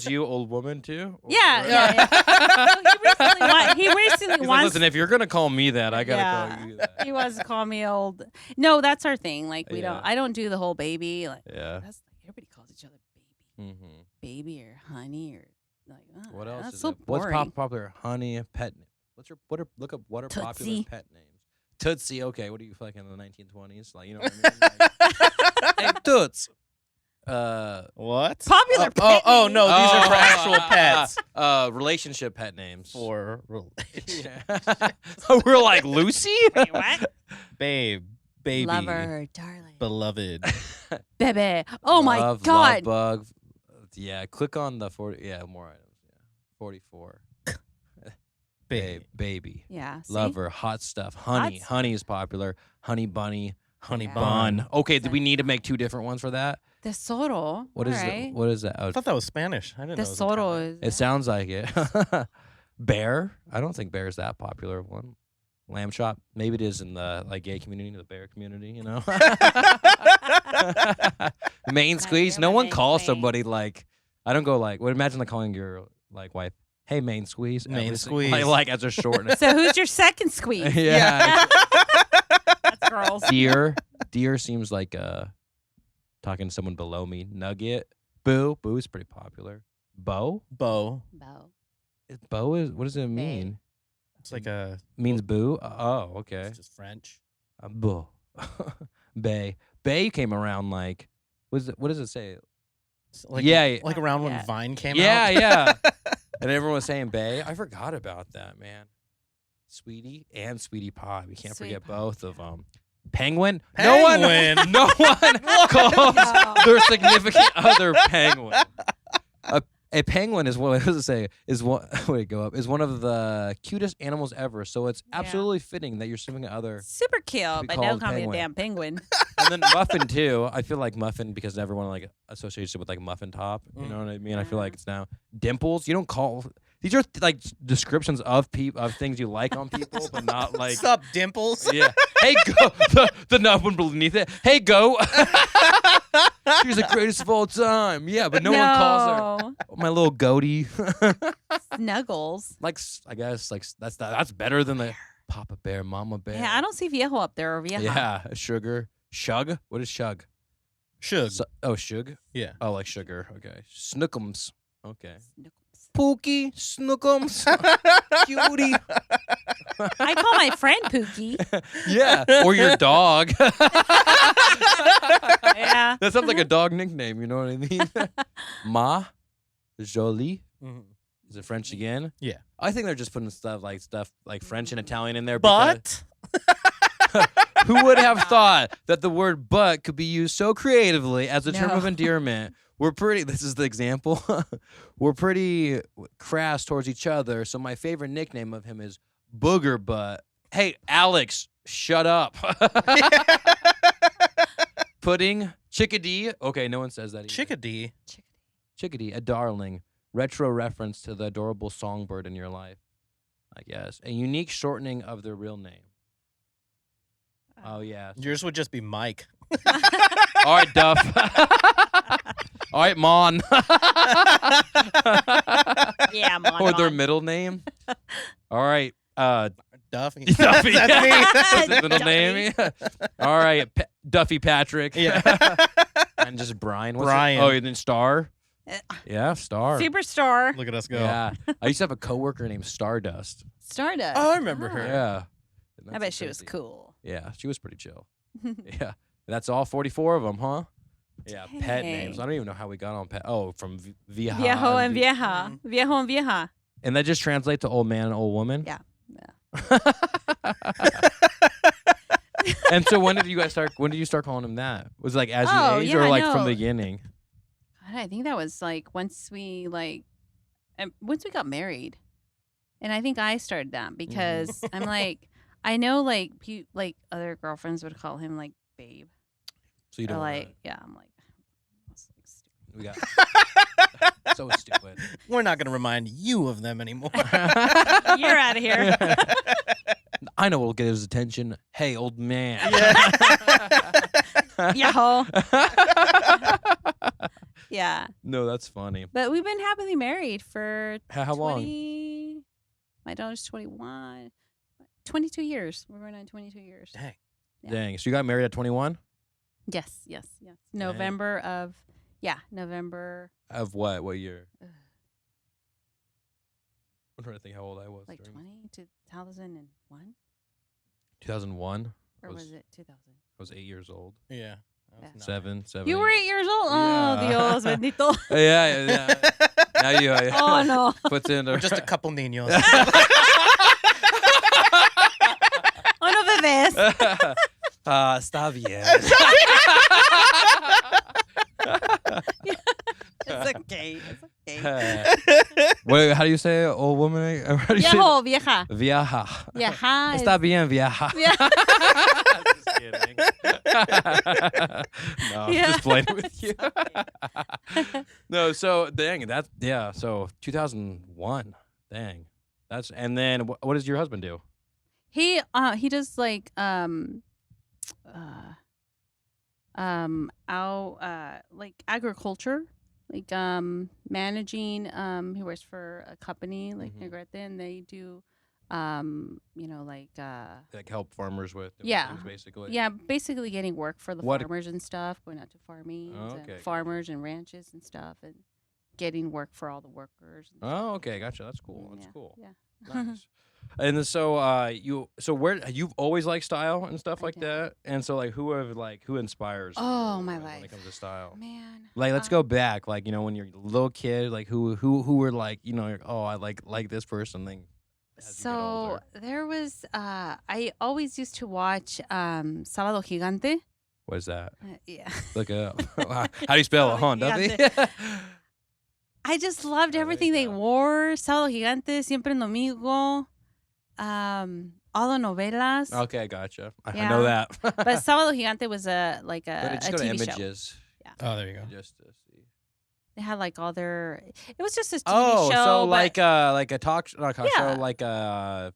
S2: you old woman too?
S1: yeah. He recently
S2: He's like,
S1: wants.
S2: listen, if you're gonna call me that, I gotta
S1: Yeah.
S2: call you that.
S1: He wants to call me old. No, that's our thing. Like
S2: Yeah.
S1: I don't do the whole baby. Like
S2: Yeah.
S1: that's everybody calls each other baby.
S2: Mm-hmm.
S1: baby or honey or like.
S2: What else
S1: That's
S2: is
S1: so
S2: it?
S1: boring.
S2: What's popular? Honey, pet. Look up what are popular
S1: Tootsie.
S2: pet names. Tootsie. Okay, what are you fucking in the 1920s? Like, you know what I mean? Like, hey, Toots.
S5: What?
S1: Popular pet
S5: Oh
S1: names.
S5: no, these are for actual pets.
S2: Relationship pet names.
S5: For relationship.
S2: Yeah. We're like Lucy.
S1: Wait, what?
S5: Babe, baby,
S1: Lover, darling,
S5: beloved.
S1: baby. Oh my
S2: Love,
S1: God.
S2: Love bug. Yeah, click on the 40. Yeah, more items. Yeah, 44.
S5: Babe.
S2: Baby.
S1: Yeah. See?
S2: Lover, hot stuff. Honey.
S1: Hot
S2: Honey is popular. Honey bunny.
S5: Honey
S1: Yeah.
S5: bun.
S2: Bun. Okay, do we need to make 2 different ones for that?
S1: Tesoro.
S2: What is
S1: Alright.
S2: it? What is that? Oh,
S5: I thought that was Spanish. I didn't know.
S1: Tesoro
S5: It
S1: is.
S2: it sounds like it. Bear. I don't think bear is that popular of one. Lamb chop. Maybe it is in the like gay community, the bear community. You know. Main squeeze.
S1: you're
S2: No
S1: my
S2: one
S1: main
S2: calls
S1: queen.
S2: somebody like. I don't go like. What? Imagine like calling your like wife. Hey, main squeeze.
S5: Main
S2: Every
S5: squeeze.
S2: Like as a short.
S1: So who's your second squeeze?
S2: Yeah.
S1: That's girls.
S2: Deer. Deer seems like talking to someone below me. Nugget. Boo. Boo is pretty popular. Bow.
S5: Bo.
S1: Bo.
S2: Bow is. What does it mean?
S5: It's like a.
S2: Means boo. Oh, okay.
S5: It's just French.
S2: Boo. Bay. Bay came around like. What does it say?
S5: It's like,
S2: Yeah.
S5: Like around when
S1: Yeah.
S5: Vine came
S2: Yeah,
S5: out.
S2: yeah. And everyone was saying Bay. I forgot about that, man. Sweetie and Sweetie Pie. We can't
S1: Sweet
S2: forget
S1: Pie,
S2: both
S1: yeah.
S2: of them. Penguin.
S5: Penguin.
S2: No one calls
S1: No.
S2: their significant other penguin. A penguin is what does it say? Is one wait, go up. Is one of the cutest animals ever. So it's
S1: Yeah.
S2: absolutely fitting that you're significant other.
S1: Super cute,
S2: be
S1: but don't
S2: called
S1: call me a
S2: penguin.
S1: damn penguin.
S2: And then muffin too. I feel like muffin because everyone like associates it with like muffin top. You know what I mean? I feel like it's now dimples. You don't call these are like descriptions of of things you like on people, but not like
S5: What's up, dimples?
S2: yeah. Hey, go the nub one beneath it. Hey, go. She's the greatest of all time. Yeah, but no one calls her my little goatee.
S1: Snuggles.
S2: Like I guess like that's better than the Papa Bear, Mama Bear.
S1: Yeah, I don't see viejo up there or vieja.
S2: Yeah, sugar. Shug? What is shug?
S5: Shug.
S2: Shug?
S5: Yeah.
S2: Oh, like sugar. Okay. Snookums. Okay.
S1: Snuggles.
S2: Pookie. Snookums. Cutie.
S1: I call my friend Pookie.
S2: Yeah. Or your dog.
S1: Yeah.
S2: That sounds like a dog nickname. You know what I mean? Ma. Jolie.
S5: Mhm.
S2: Is it French again?
S5: Yeah.
S2: I think they're just putting stuff like French and Italian in there. Because
S5: But
S2: who would have thought that the word "but" could be used so creatively as a term
S1: No.
S2: of endearment? This is the example. We're pretty crass towards each other. So my favorite nickname of him is Booger Butt. Hey, Alex, shut up. Pudding, chickadee. Okay, no one says that either.
S5: chickadee.
S2: Chickadee, a darling. Retro reference to the adorable songbird in your life, I guess. A unique shortening of their real name. Oh, yeah.
S5: Yours would just be Mike.
S2: All right, Duff. All right, Mon.
S1: Yeah, Mon.
S2: Or their middle name. All right.
S5: Duffy.
S2: Duffy.
S5: That's me.
S2: That's his middle name. All right. Duffy Patrick.
S5: Yeah.
S2: And just Brian. What's it?
S5: Brian.
S2: Oh, and then Star. Yeah, Star.
S1: Superstar.
S5: Look at us go.
S2: Yeah. I used to have a coworker named Stardust.
S1: Stardust.
S5: Oh, I remember her.
S2: Yeah. And
S1: I
S2: that's
S1: bet she was
S2: crazy.
S1: cool.
S2: Yeah, she was pretty chill. Yeah. That's all 44 of them, huh? Yeah, pet names.
S1: Dang.
S2: I don't even know how we got on pet. Oh, from vieja.
S1: Viejo and
S2: vi-
S1: vieja. Viejo and vieja.
S2: And that just translates to old man and old woman?
S1: Yeah.
S2: And so when did you start calling him that? Was it like as you
S1: Oh,
S2: aged
S1: yeah,
S2: or like
S1: no.
S2: from the beginning?
S1: God, I think that was like once we got married, and I think I started that because I'm like, I know like other girlfriends would call him like babe.
S2: So you
S1: Or
S2: don't wanna-
S1: like, yeah, I'm like, that's like stupid.
S2: we got so stupid.
S5: We're not going to remind you of them anymore.
S1: You're out of here.
S2: I know what'll get his attention. Hey, old man.
S1: Yahoo. Yeah,
S2: No, that's funny.
S1: but we've been happily married for
S2: How long?
S1: 20. My daughter's 21. 22 years. We're going on 22 years.
S5: Dang.
S1: Yeah.
S2: Dang. So you got married at 21?
S1: Yes. November of Yeah, November.
S2: Of what? What year? I'm trying to think how old I was.
S1: Like 2001?
S2: 2001?
S1: Or was it 2000?
S2: I was 8 years old.
S5: Yeah.
S2: Seven.
S1: You were 8 years old? Oh,
S2: Yeah.
S1: Dios bendito.
S2: Yeah. Now you.
S1: Oh, no.
S2: Puts in
S5: We're just a couple niños.
S1: Oh, no, bebés.
S2: Está bien.
S1: It's okay.
S2: Wait, how do you say it, old woman? How do you say
S1: Viejo, vieja.
S2: it? Vieja.
S1: Vieja.
S2: Está bien, vieja.
S1: Yeah.
S2: Just kidding. No, I'm just playing with you. No, so dang, so 2001. Dang. And then what does your husband do?
S1: He does like like agriculture, like managing. He works for a company like Negrete, and they do like
S2: help farmers with
S1: yeah,
S2: things, basically.
S1: Yeah, basically getting work for the farmers and stuff, going out to farming and farmers and ranches and stuff, and getting work for all the workers.
S2: Oh, okay, gotcha. That's cool. That's cool.
S1: Yeah.
S2: Nice. And then you've always liked style and stuff like that, and so like who inspires?
S1: Oh,
S2: you
S1: my
S2: when
S1: life.
S2: it comes to style,
S1: man.
S2: Like let's go back, like when you're a little kid, like who were like I like this person thing.
S1: So there was I always used to watch Sábado Gigante.
S2: What is that?
S1: Yeah.
S2: Look it up. How do you spell it? Duffy?
S1: I just loved everything they wore. Sábado Gigante, Siempre en Domingo, all the novelas.
S2: Okay, gotcha. I know that.
S1: But Sábado Gigante was a
S2: just go to
S1: TV
S2: images.
S1: show. Yeah.
S5: Oh, there you go.
S2: Just to see.
S1: They had like all their. It was just a TV
S2: Oh,
S1: show.
S2: so
S1: but
S2: like a talk show, like a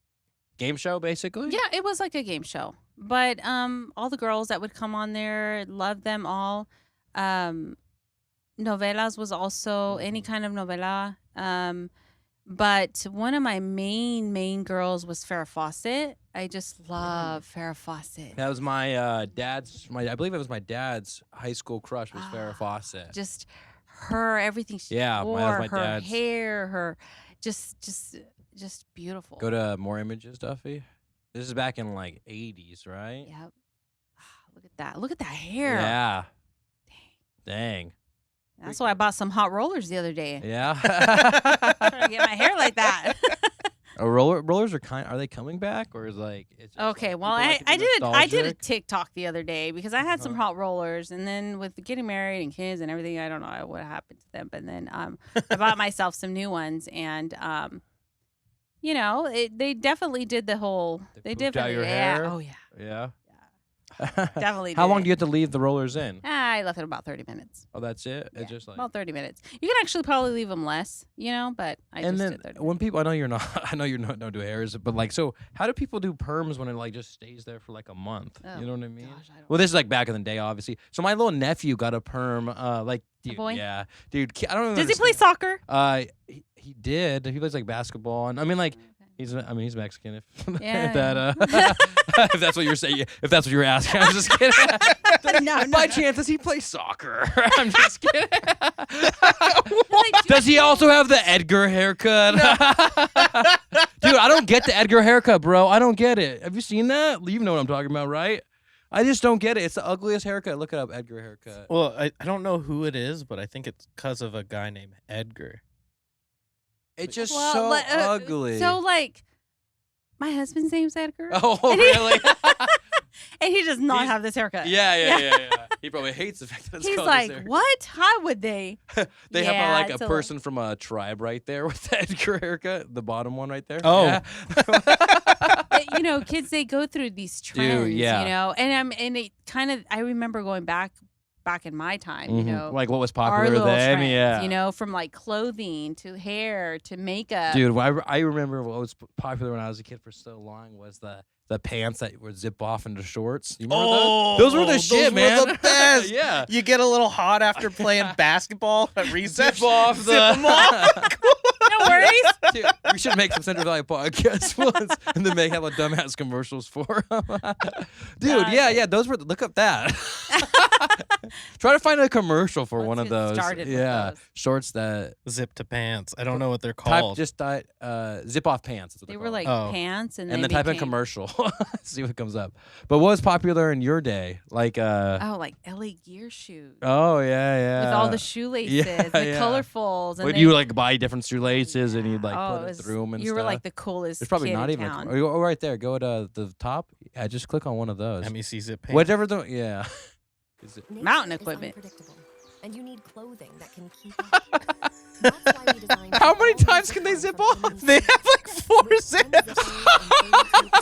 S2: game show, basically.
S1: yeah, it was like a game show. But all the girls that would come on there, loved them all. Novelas was also any kind of novela. But one of my main girls was Farrah Fawcett. I just love Farrah Fawcett.
S2: That was my dad's. I believe it was my dad's high school crush was Farrah Fawcett.
S1: Just her, everything she wore,
S2: my
S1: her
S2: dad's.
S1: hair, her just beautiful.
S2: Go to more images, Duffy. This is back in like 80s, right?
S1: Yep. Look at that. Look at that hair.
S2: Yeah. Dang.
S1: That's why I bought some hot rollers the other day.
S2: Yeah.
S1: Trying to get my hair like that.
S2: Rollers are they coming back, or is like it's just
S1: okay,
S2: like,
S1: well
S2: people
S1: I did a
S2: nostalgic?
S1: TikTok the other day because I had some hot rollers, and then with getting married and kids and everything, I don't know what happened to them. But then I bought myself some new ones, and they definitely did the whole. They
S2: poofed out
S1: definitely
S2: your hair?
S1: Oh yeah.
S2: Yeah.
S1: Definitely.
S2: How
S1: did
S2: long
S1: it.
S2: do you have to leave the rollers in?
S1: I left it about 30 minutes.
S2: Oh, that's it.
S1: Yeah,
S2: It's just like.
S1: about 30 minutes. You can actually probably leave them less, but I
S2: And
S1: just
S2: then
S1: did 30
S2: when
S1: minutes.
S2: people, I know you're not don't do hairs, but like, so how do people do perms when it like just stays there for like a month?
S1: Oh,
S2: You know what I mean?
S1: gosh, I don't
S2: Well, this is like back in the day, obviously. So my little nephew got a perm, dude,
S1: boy?
S2: yeah, dude. I don't know.
S1: Does he play soccer?
S2: He did. He plays like basketball, and I mean, like, he's Mexican. If
S1: Yeah.
S2: if that if that's what you're saying, if that's what you were asking, I'm just kidding.
S1: No,
S2: By chance, does he play soccer? I'm just kidding.
S1: Like,
S2: Does he also have the Edgar haircut? Dude, I don't get the Edgar haircut, bro. I don't get it. Have you seen that? You know what I'm talking about, right? I just don't get it. It's the ugliest haircut. Look it up, Edgar haircut.
S5: Well, I don't know who it is, but I think it's because of a guy named Edgar.
S2: It's just
S1: Well,
S2: so
S1: like,
S2: ugly.
S1: So, like, my husband's name's Edgar.
S2: Oh,
S1: And he-
S2: really?
S1: And he does not
S2: He's-
S1: have this haircut.
S2: Yeah. He probably hates the fact that it's
S1: He's
S2: called
S1: like,
S2: his haircut.
S1: what? How would they?
S2: They
S1: Yeah,
S2: have
S1: it's
S2: a person from a tribe right there with the Edgar haircut, the bottom one right there.
S5: Oh.
S2: Yeah.
S1: Kids, they go through these trends,
S2: yeah.
S1: and it kind of, I remember going back in my time,
S2: Mhm. Like what was
S1: our
S2: popular
S1: little
S2: then,
S1: trends,
S2: yeah.
S1: from like clothing to hair to makeup.
S2: Dude, I remember what was popular when I was a kid for so long was the pants that would zip off into shorts. You remember those? Those were the shit, man.
S5: Were the best.
S2: Yeah.
S5: You get a little hot after playing basketball at recess.
S2: Zip off
S5: Zip 'em off.
S1: No, where Strawberries?
S2: Dude, we should make some Central Valley podcasts once and then make hella dumbass commercials for them. Dude, yeah, those were, look up that. Try to find a commercial for one of those.
S1: Those.
S2: Shorts that
S5: Zip to pants. I don't know what they're
S2: type
S5: called.
S2: just zip off pants. That's what
S1: They
S2: they're
S1: were
S2: called.
S1: like pants, and
S2: then
S1: they
S2: type in
S1: became-
S2: commercial. See what comes up. But what was popular in your day? Like
S1: like LA Gear shoes.
S2: oh yeah.
S1: With all the shoelaces, the colorfuls. And
S2: Would
S1: they-
S2: you like buy different shoelaces and you'd like put it through them and
S1: you
S2: stuff?
S1: were like the coolest.
S2: There's probably
S1: kid
S2: not
S1: in
S2: even.
S1: town.
S2: Oh, right there. Go to the top. Yeah, just click on one of those.
S5: Let me see zip pants.
S2: Whatever the yeah. Is it,
S1: Mountain equipment.
S6: And you need clothing that can keep up. That's why we designed
S2: How many
S6: all these
S2: times can they zip off?
S5: They have like 4 zips.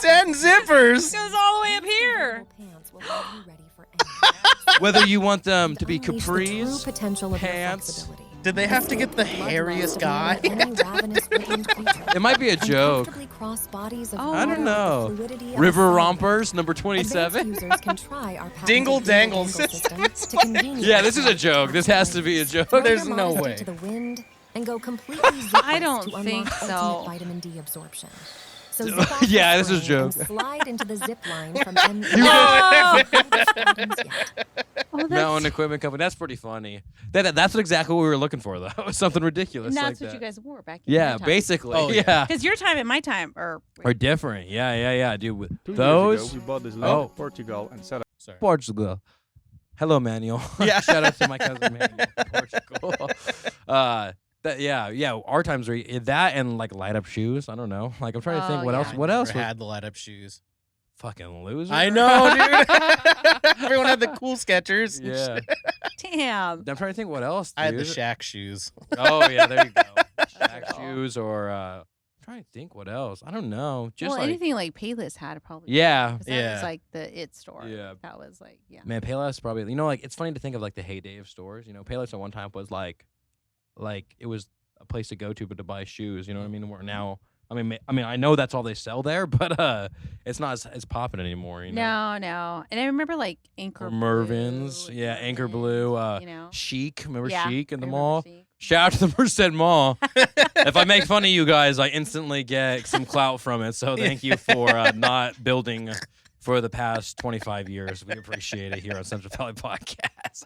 S5: 10 zippers.
S1: Goes all the way up here.
S2: whether you want them to be
S6: Unleash the true
S2: capris,
S6: potential of your
S2: pants.
S6: flexibility.
S5: Did they have to get the hairiest guy?
S2: It might be a joke. I don't know. River Rompers, number 27.
S5: Dingle Dangles.
S2: Yeah, this is a joke. This has to be a joke.
S5: There's no way.
S6: To the wind and go completely
S1: I don't
S6: to
S1: think
S6: unlock
S1: so.
S6: ultimate vitamin D absorption. So zip off
S2: Yeah,
S6: the
S2: this is a
S6: spring and
S2: joke.
S6: Slide into the zip line from
S2: Mountain Equipment Company. That's pretty funny. That's exactly what we were looking for, though. Something ridiculous
S1: And
S2: like
S1: that's what
S2: that.
S1: you guys wore back in
S2: Yeah,
S1: your time.
S2: basically.
S5: Oh, yeah.
S2: yeah.
S1: Because your time and my time are
S2: Different. Yeah, dude. With
S7: 2 years
S2: those.
S7: ago, we bought this land
S2: Oh.
S7: in Portugal and set up.
S5: Sorry.
S2: Portugal. Hello, Manuel.
S5: Yeah.
S2: Shout out to my cousin Manuel from Portugal. Our times were that and like light up shoes. I don't know. Like I'm trying to think
S1: Oh,
S2: what
S1: yeah.
S2: else. What
S5: I
S2: else?
S5: never
S2: Was,
S5: had the light up shoes.
S2: fucking loser.
S5: I know, dude. Everyone had the cool Skechers.
S2: Yeah.
S1: damn.
S2: I'm trying to think what else.
S5: I had the
S2: dude.
S5: Shaq shoes.
S2: Oh yeah, there you go. Shaq
S1: Oh.
S2: shoes or I'm trying to think what else. I don't know. Just
S1: Well,
S2: like
S1: anything like Payless had probably.
S2: yeah.
S1: 'Cause that
S5: Yeah.
S1: was like the it store.
S2: Yeah.
S1: That was like
S2: Man, Payless probably. Like it's funny to think of like the heyday of stores. Payless at one time was like it was a place to go to, but to buy shoes. You know what I mean? Where now, I mean, I know that's all they sell there, but it's not as popping anymore.
S1: No. And I remember like Anchor
S2: Or Mervyn's,
S1: Blue,
S2: yeah, Anchor Blue,
S1: you know.
S2: Chic. Remember
S1: Yeah,
S2: Chic in the
S1: I remember
S2: mall?
S1: Chic.
S2: Shout out to the Merced Mall. If I make fun of you guys, I instantly get some clout from it. So thank you for not building for the past 25 years. We appreciate it here on Central Valley Podcast.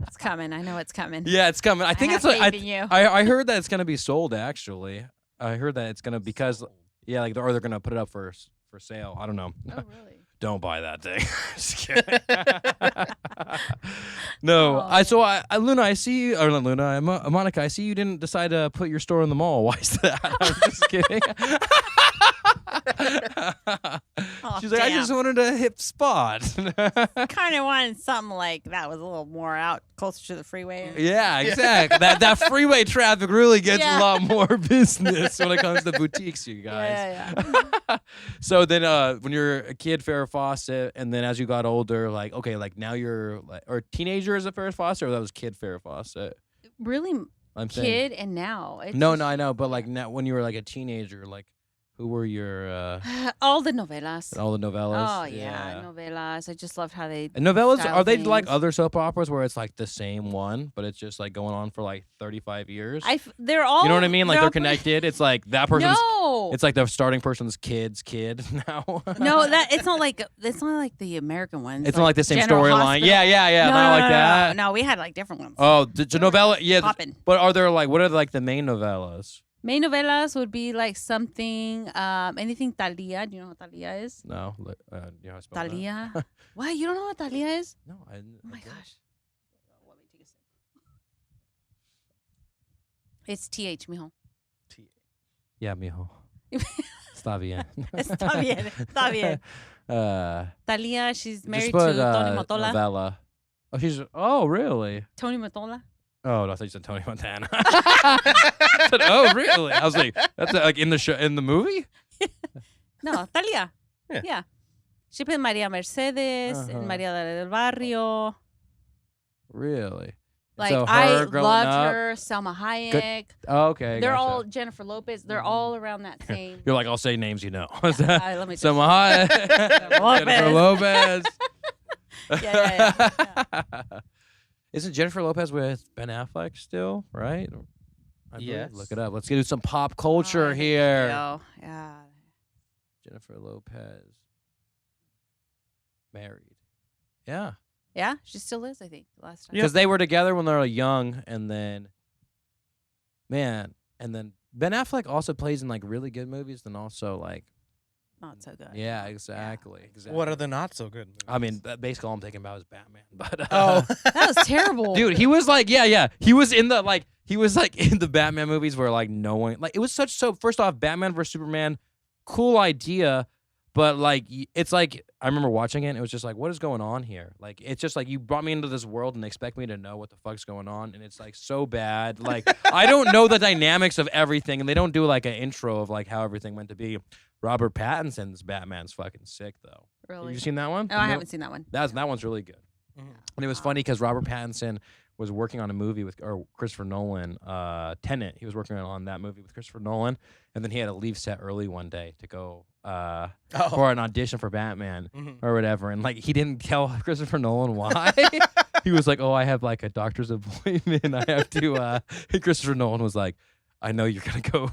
S1: It's coming. I know it's coming.
S2: Yeah, it's coming. I think
S1: have
S2: it's like
S1: faith in you.
S2: I heard that it's gonna be sold. Actually, I heard that it's gonna because yeah, like or they're gonna put it up for sale. I don't know.
S1: Oh really?
S2: Don't buy that thing. Just kidding. No,
S1: Oh.
S2: I Luna, I see you. Or not Luna, Monica, I see you didn't decide to put your store in the mall. Why is that? I'm just kidding.
S1: Oh,
S2: She's like, I just wanted a hip spot.
S1: kind of wanted something like that was a little more out closer to the freeway.
S2: Yeah, exactly. That freeway traffic really gets
S1: Yeah.
S2: a lot more business when it comes to boutiques, you guys.
S1: Yeah.
S2: So then when you're a kid, Farrah Fawcett, and then as you got older, like, okay, like now you're like, or teenager is a Farrah Fawcett, or that was kid Farrah Fawcett?
S1: Really,
S2: I'm saying.
S1: kid and now. It's
S2: No,
S1: just-
S2: I know, but like now when you were like a teenager, like who were your
S1: all the novelas.
S2: all the novellas?
S1: Oh yeah, novelas. I just loved how they.
S2: And novellas,
S1: style
S2: are they like
S1: things.
S2: other soap operas where it's like the same one, but it's just like going on for like 35 years?
S1: They're all.
S2: You know what I mean? Like they're
S1: all-
S2: connected. It's like that person's.
S1: No.
S2: It's like the starting person's kid's kid now.
S1: No, it's not like the American ones.
S2: It's not like the same
S1: General
S2: storyline.
S1: Hospital.
S2: Yeah.
S1: No,
S2: Not
S1: no,
S2: like
S1: no,
S2: that.
S1: No, we had like different ones.
S2: Oh, the novella. Yeah.
S1: Poppin'.
S2: But are there like what are like the main novellas?
S1: Main novelas would be like something, anything Thalia. Do you know what Thalia is?
S2: No. You know how to spell that?
S1: Thalia. What? You don't know what Thalia is?
S2: No.
S1: Oh my gosh. Let me take a sip. It's TH, mijo.
S2: Yeah, mijo. Está bien.
S1: Está bien. Está bien. Thalia, she's married
S2: just put,
S1: to Tony Motola.
S2: novella. Oh, she's. Oh, really?
S1: Tony Motola.
S2: Oh, no, I thought you said Tony Montana. I said, oh, really? I was like, that's like in the show, in the movie?
S1: No, Thalia.
S5: Yeah.
S1: Yeah. She played Maria Mercedes
S2: Uh-huh.
S1: and Maria del Barrio.
S2: Really?
S1: Like
S2: So
S1: I
S2: her growing
S1: loved
S2: up-
S1: her, Selma Hayek.
S2: Oh, okay.
S1: They're
S2: gotcha.
S1: all Jennifer Lopez. They're all around that same.
S2: You're like, I'll say names you know.
S1: Let me
S2: Selma Hayek,
S1: Lopez.
S2: Jennifer Lopez.
S1: Yeah.
S2: Isn't Jennifer Lopez with Ben Affleck still, right? I believe.
S5: Yes.
S2: Look it up. Let's get into some pop culture here.
S1: Yeah.
S2: Jennifer Lopez. Married. Yeah.
S1: Yeah, she still is, I think, last time.
S2: Because they were together when they were young, and then, Ben Affleck also plays in like really good movies, and also like
S1: Not so good.
S2: Yeah, exactly.
S5: What are the not so good movies?
S2: I mean, basically all I'm thinking about is Batman. But
S1: That was terrible.
S2: dude, he was like, he was in the Batman movies where like no one like it was first off, Batman vs Superman, cool idea, but like it's like I remember watching it and it was just like, what is going on here? Like it's just like you brought me into this world and expect me to know what the fuck's going on, and it's like so bad. Like I don't know the dynamics of everything, and they don't do like an intro of like how everything meant to be. Robert Pattinson's Batman's fucking sick though.
S1: Really?
S2: Have you seen that one?
S1: Oh, I haven't seen that one.
S2: That one's really good.
S5: Mhm.
S2: And it was funny because Robert Pattinson was working on a movie with Christopher Nolan, Tenet. He was working on that movie with Christopher Nolan, and then he had to leave set early one day to go for an audition for Batman or whatever. And like he didn't tell Christopher Nolan why. He was like, "Oh, I have like a doctor's appointment. I have to." And Christopher Nolan was like, I know you're gonna go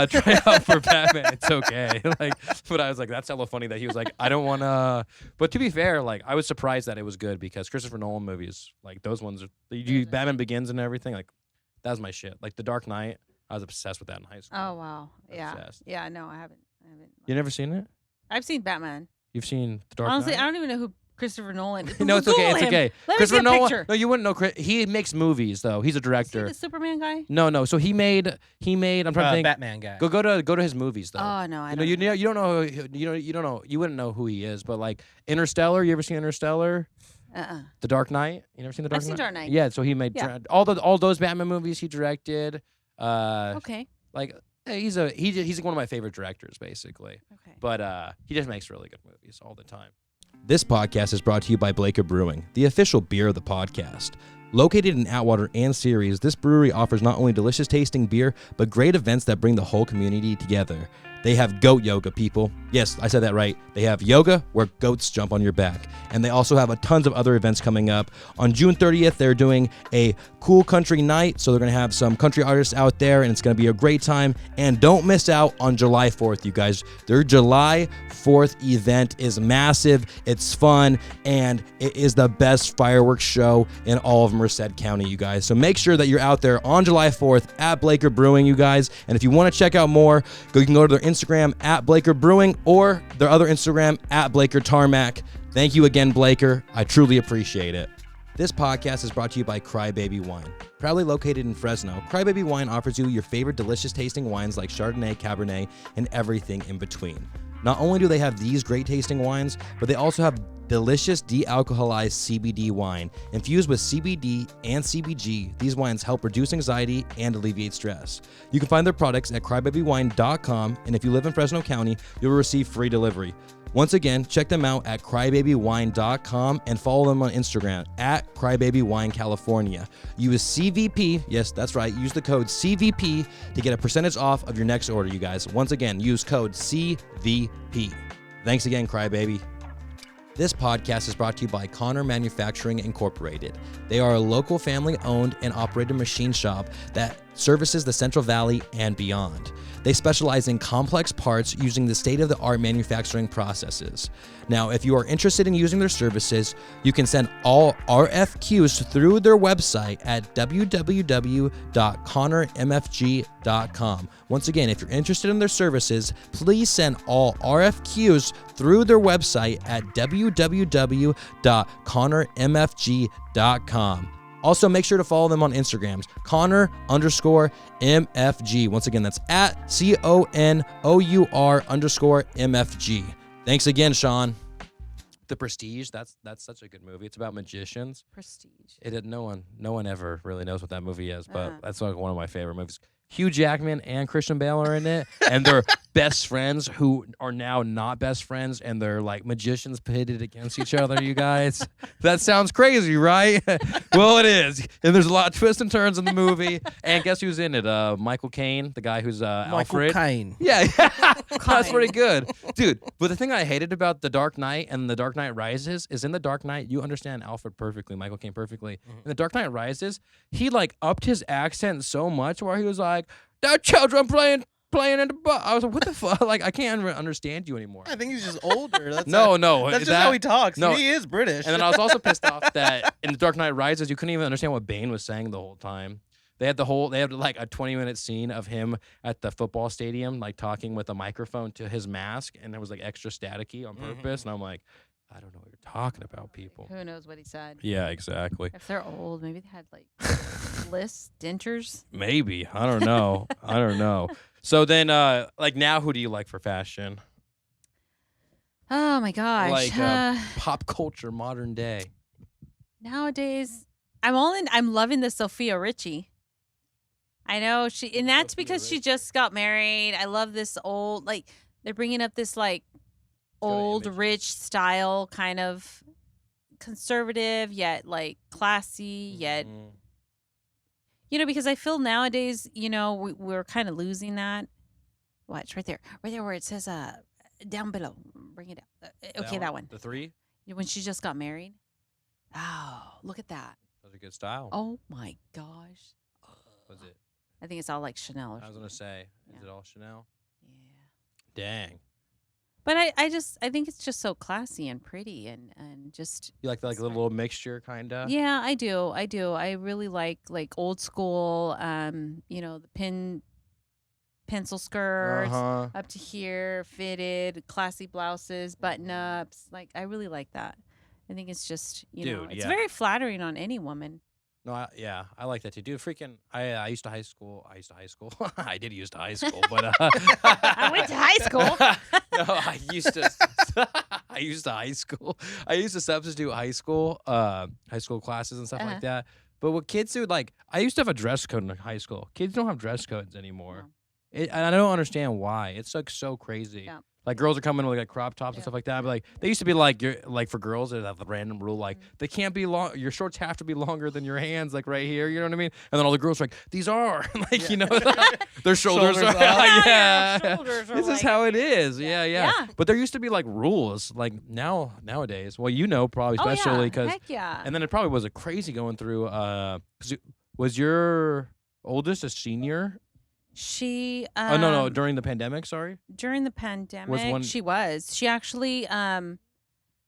S2: try out for Batman. It's okay. Like, but I was like, that's hella funny that he was like, I don't want to. But to be fair, like, I was surprised that it was good because Christopher Nolan movies, like those ones, Batman Begins and everything, like that was my shit. Like The Dark Knight, I was obsessed with that in high school.
S1: Oh wow, yeah,
S2: Obsessed.
S1: yeah. No, I haven't.
S2: You never seen it?
S1: I've seen Batman.
S2: You've seen The Dark
S1: Honestly,
S2: Knight?
S1: I don't even know who Christopher Nolan is.
S2: No, it's okay. It's
S1: Google him.
S2: okay.
S1: Let
S2: Christopher
S1: me see a
S2: Nolan.
S1: picture.
S2: No, you wouldn't know. He makes movies though. He's a
S1: Is he
S2: director.
S1: the Superman guy?
S2: No. So he made. I'm trying to think.
S5: Batman guy.
S2: Go to his movies though.
S1: Oh no, I
S2: You
S1: don't.
S2: you don't know you don't know you wouldn't know who he is, but like Interstellar, you ever seen Interstellar? The Dark Knight, you never seen The Dark Knight?
S1: I've seen Dark Knight.
S2: Yeah, so he made
S1: Yeah.
S2: all those Batman movies he directed.
S1: Okay.
S2: Like he's one of my favorite directors basically.
S1: Okay.
S2: But he just makes really good movies all the time. This podcast is brought to you by Blaker Brewing, the official beer of the podcast. Located in Atwater and Ceres, this brewery offers not only delicious tasting beer, but great events that bring the whole community together. They have goat yoga, people. Yes, I said that right. They have yoga where goats jump on your back. And they also have tons of other events coming up. On June 30th, they're doing a cool country night. So they're going to have some country artists out there, and it's going to be a great time. And don't miss out on July 4th, you guys. Their July 4th event is massive. It's fun, and it is the best fireworks show in all of Merced County, you guys. So make sure that you're out there on July 4th at Blaker Brewing, you guys. And if you want to check out more, you can go to their Instagram at Blaker Brewing or their other Instagram at Blaker Tarmac. Thank you again, Blaker. I truly appreciate it. This podcast is brought to you by Crybaby Wine. Proudly located in Fresno, Crybaby Wine offers you your favorite delicious tasting wines like Chardonnay, Cabernet, and everything in between. Not only do they have these great tasting wines, but they also have delicious de-alcoholized CBD wine. Infused with CBD and CBG, these wines help reduce anxiety and alleviate stress. You can find their products at crybabywine.com, and if you live in Fresno County, you'll receive free delivery. Once again, check them out at crybabywine.com and follow them on Instagram at crybabywinecalifornia. Use CVP, yes, that's right, use the code CVP to get a percentage off of your next order, you guys. Once again, use code CVP. Thanks again, Crybaby. This podcast is brought to you by Connor Manufacturing Incorporated. They are a local family-owned and operated machine shop that services the Central Valley and beyond. They specialize in complex parts using the state-of-the-art manufacturing processes. Now, if you are interested in using their services, you can send all RFQs through their website at www.connormfg.com. Once again, if you're interested in their services, please send all RFQs through their website at www.connormfg.com. Also, make sure to follow them on Instagrams, Connor_MFG. Once again, that's at CONOUR_MFG. Thanks again, Sean. The Prestige, that's such a good movie. It's about magicians.
S1: Prestige.
S2: No one ever really knows what that movie is, but that's like one of my favorite movies. Hugh Jackman and Christian Bale are in it, and they're best friends who are now not best friends, and they're like magicians pitted against each other, you guys. That sounds crazy, right? Well, it is. And there's a lot of twists and turns in the movie. And guess who's in it? Michael Caine, the guy who's Alfred.
S5: Michael Caine.
S2: Yeah, that's pretty good. Dude, but the thing I hated about The Dark Knight and The Dark Knight Rises is in The Dark Knight, you understand Alfred perfectly, Michael Caine perfectly. In The Dark Knight Rises, he like upped his accent so much where he was like, "That children playing in the bus." I was like, what the fuck? Like, I can't understand you anymore.
S5: I think he's just older. That's
S2: No,
S5: That's just how he talks.
S2: no.
S5: He is British.
S2: And then I was also pissed off that in The Dark Knight Rises, you couldn't even understand what Bane was saying the whole time. They had like a 20-minute scene of him at the football stadium, like talking with a microphone to his mask, and it was like extra staticky on purpose. And I'm like, I don't know what you're talking about, people.
S1: Who knows what he said?
S2: Yeah, exactly.
S1: If they're old, maybe they had like lists, dentures.
S2: Maybe. I don't know. I don't know. So then, like now, who do you like for fashion?
S1: Oh my gosh.
S2: Like pop culture, modern day.
S1: Nowadays, I'm loving the Sophia Richie. I know and that's because she just got married. I love this old, like they're bringing up this like old rich style, kind of conservative yet like classy yet. You know, because I feel nowadays, you know, we're kind of losing that. Watch right there where it says down below. Bring it up. Okay, that one.
S2: The 3.
S1: When she just got married. Oh, look at that.
S2: That's a good style.
S1: Oh my gosh.
S2: Was it?
S1: I think it's all like Chanel. Or
S2: I was gonna
S1: something.
S2: say,
S1: Yeah.
S2: is it all Chanel?
S1: Yeah.
S2: Dang.
S1: But I think it's just so classy and pretty and just
S2: You like the little mixture, kinda?
S1: yeah, I do. I really like old school, you know, the pencil skirts up to here, fitted, classy blouses, button ups. Like I really like that. I think it's just, you know, it's very flattering on any woman.
S2: No, I like that too. Dude, freaking, I used to high school. I did used to high school, but
S1: I went to high school.
S2: No, I used to high school. I used to substitute high school classes and stuff like that. But what kids do, like, I used to have a dress code in high school. Kids don't have dress codes anymore.
S1: No.
S2: And I don't understand why. It's like so crazy.
S1: Yeah.
S2: Like girls are coming with like crop tops and stuff like that. But like they used to be like for girls they have the random rule like they can't be long. Your shorts have to be longer than your hands, like right here. You know what I mean? And then all the girls are like, these are like you know their shoulders are
S1: yeah.
S2: This is how it is. Yeah. But there used to be like rules like nowadays. Well, you know probably especially because and then it probably was a crazy going through. Cause was your oldest a senior?
S1: She
S2: no, during the pandemic, sorry.
S1: During the pandemic, she was. She actually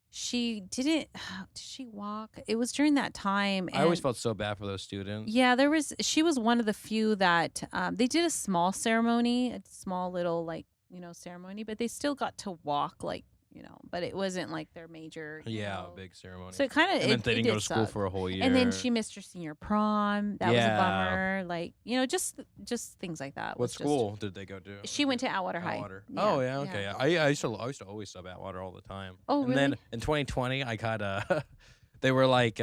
S1: she didn't did she walk? It was during that time.
S2: I always felt so bad for those students.
S1: Yeah, she was one of the few that they did a small ceremony, a small little like, you know, ceremony, but they still got to walk like, you know, but it wasn't like their major
S2: Big ceremony.
S1: So it kind of
S2: and then they didn't go to school for a whole year.
S1: And then she missed her senior prom. That was a bummer. Like, you know, just things like that.
S2: What school did they go to?
S1: She went to Atwater High.
S2: Yeah. Oh yeah, okay. Yeah. I used to always sub Atwater all the time.
S1: Oh,
S2: and
S1: really?
S2: then in 2020 I got they were like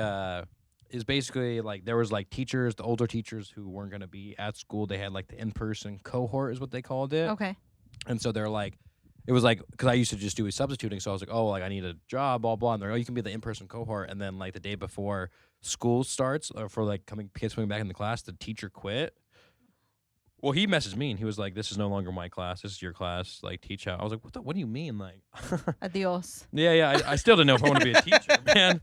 S2: is basically like there was like teachers, the older teachers who weren't going to be at school. They had like the in-person cohort is what they called it.
S1: Okay.
S2: And so they're like, it was like, because I used to just do substituting, so I was like, oh, like I need a job, blah blah. And they're like, oh, you can be the in-person cohort. And then like the day before school starts, for like kids coming back in the class, the teacher quit. Well, he messaged me and he was like, "This is no longer my class. This is your class. Like, teach out." I was like, "What do you mean?" Like,
S1: adios.
S2: Yeah. I still didn't know if I want to be a teacher, man.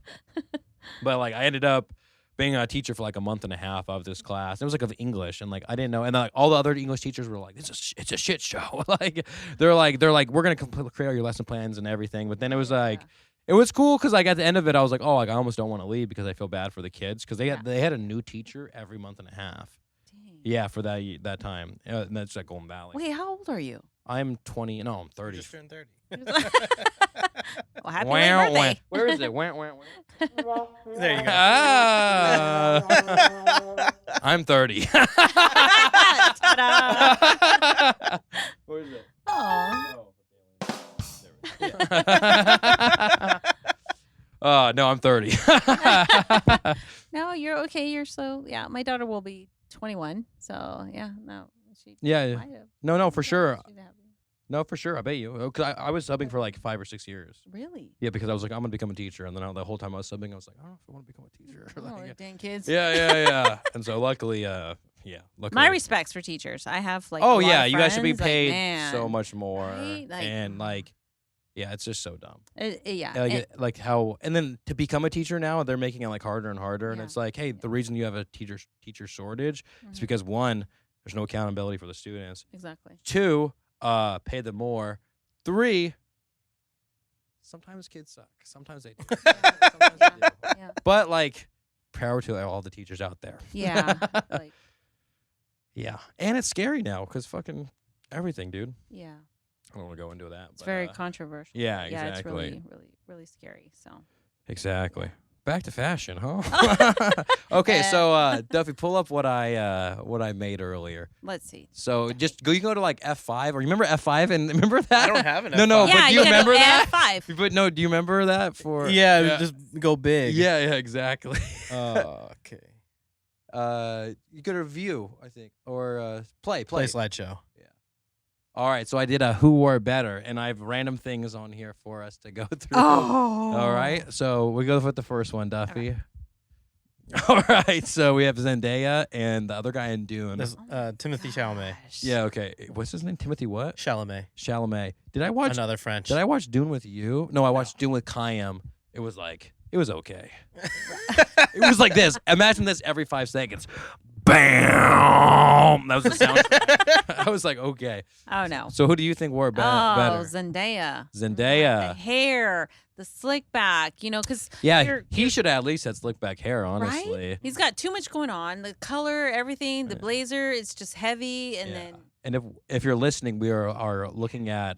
S2: But like, I ended up being a teacher for like a month and a half of this class. It was like of English, and like I didn't know, and like all the other English teachers were like, "It's a shit show." Like they're like, "We're gonna create all your lesson plans and everything." But then it was like, it was cool because like at the end of it, I was like, "Oh, like I almost don't want to leave because I feel bad for the kids because they had a new teacher every month and a half." Dang. Yeah, for that time, and that's like Golden Valley.
S1: Wait, how old are you?
S2: I'm 20. No, I'm 30.
S5: You just turned 30.
S1: Well, happy late birthday.
S2: Where is it? Where?
S5: There you go.
S2: I'm 30.
S1: Ta-da.
S2: Where is it? No, I'm 30.
S1: No, you're okay. You're so, my daughter will be 21. So, no, she
S2: Yeah.
S1: might have.
S2: No, for sure.
S1: She'd have you.
S2: No, for sure. I bet you. Cause I was subbing for like 5 or 6 years.
S1: Really?
S2: Yeah, because I was like, I'm gonna become a teacher, and then the whole time I was subbing, I was like, I don't know if I want to become a teacher.
S1: Oh,
S2: Like,
S1: dang kids.
S2: yeah. And so luckily, luckily.
S1: My respects for teachers. I have like.
S2: Oh
S1: a lot
S2: yeah,
S1: of
S2: you guys should be
S1: friends, like,
S2: paid
S1: man,
S2: so much more,
S1: right? Like,
S2: and like, yeah, it's just so dumb.
S1: Yeah.
S2: Like how, and then to become a teacher now, they're making it like harder and harder, and
S1: Yeah.
S2: it's like, hey, the reason you have a teacher shortage is
S1: Mhm.
S2: because 1, there's no accountability for the students.
S1: Exactly.
S2: 2, pay them more. 3, sometimes kids suck. Sometimes they do. Sometimes they do.
S1: Yeah.
S2: But like, power to all the teachers out there.
S1: Yeah. Like.
S2: Yeah, and it's scary now because fucking everything, dude.
S1: Yeah.
S2: I don't want to go into that.
S1: It's
S2: but,
S1: very controversial.
S2: yeah,
S1: Yeah, it's
S2: exactly.
S1: really, really, really scary. So.
S2: Exactly. Back to fashion, huh? Okay, so Duffy, pull up what I made earlier.
S1: Let's see.
S2: So just go. You go to like F5, or you remember F5 and remember that?
S5: I don't have an
S2: No,
S5: F5.
S2: but
S1: Yeah,
S2: do you
S1: gotta
S2: remember
S1: go
S2: that?
S1: F5.
S2: But no, do you remember that for?
S5: Yeah, just go big.
S2: Yeah, exactly.
S5: Okay.
S2: You go to view, I think, or play.
S5: Play slideshow.
S2: All right, so I did a who wore better, and I have random things on here for us to go through.
S1: Oh.
S2: All right, so we go with the first one, Duffy. All right, so we have Zendaya and the other guy in Dune.
S5: There's, Timothy Chalamet.
S2: Yeah, okay. What's his name? Timothy what?
S5: Chalamet.
S2: Chalamet. Did I watch
S5: Another French.
S2: Did I watch Dune with you? No, I watched Dune with Kayam. It was okay. It was like this. Imagine this every 5 seconds. Bam! That was the sound. I was like, okay.
S1: Oh no.
S2: So who do you think wore better?
S1: Zendaya.
S2: Zendaya.
S1: The hair, the slick back, because
S2: Yeah, he should at least have slick back hair, honestly.
S1: right? He's got too much going on. The color, everything, the
S2: Yeah.
S1: blazer, it's just heavy, and
S2: Yeah.
S1: then
S2: And if you're listening, we are looking at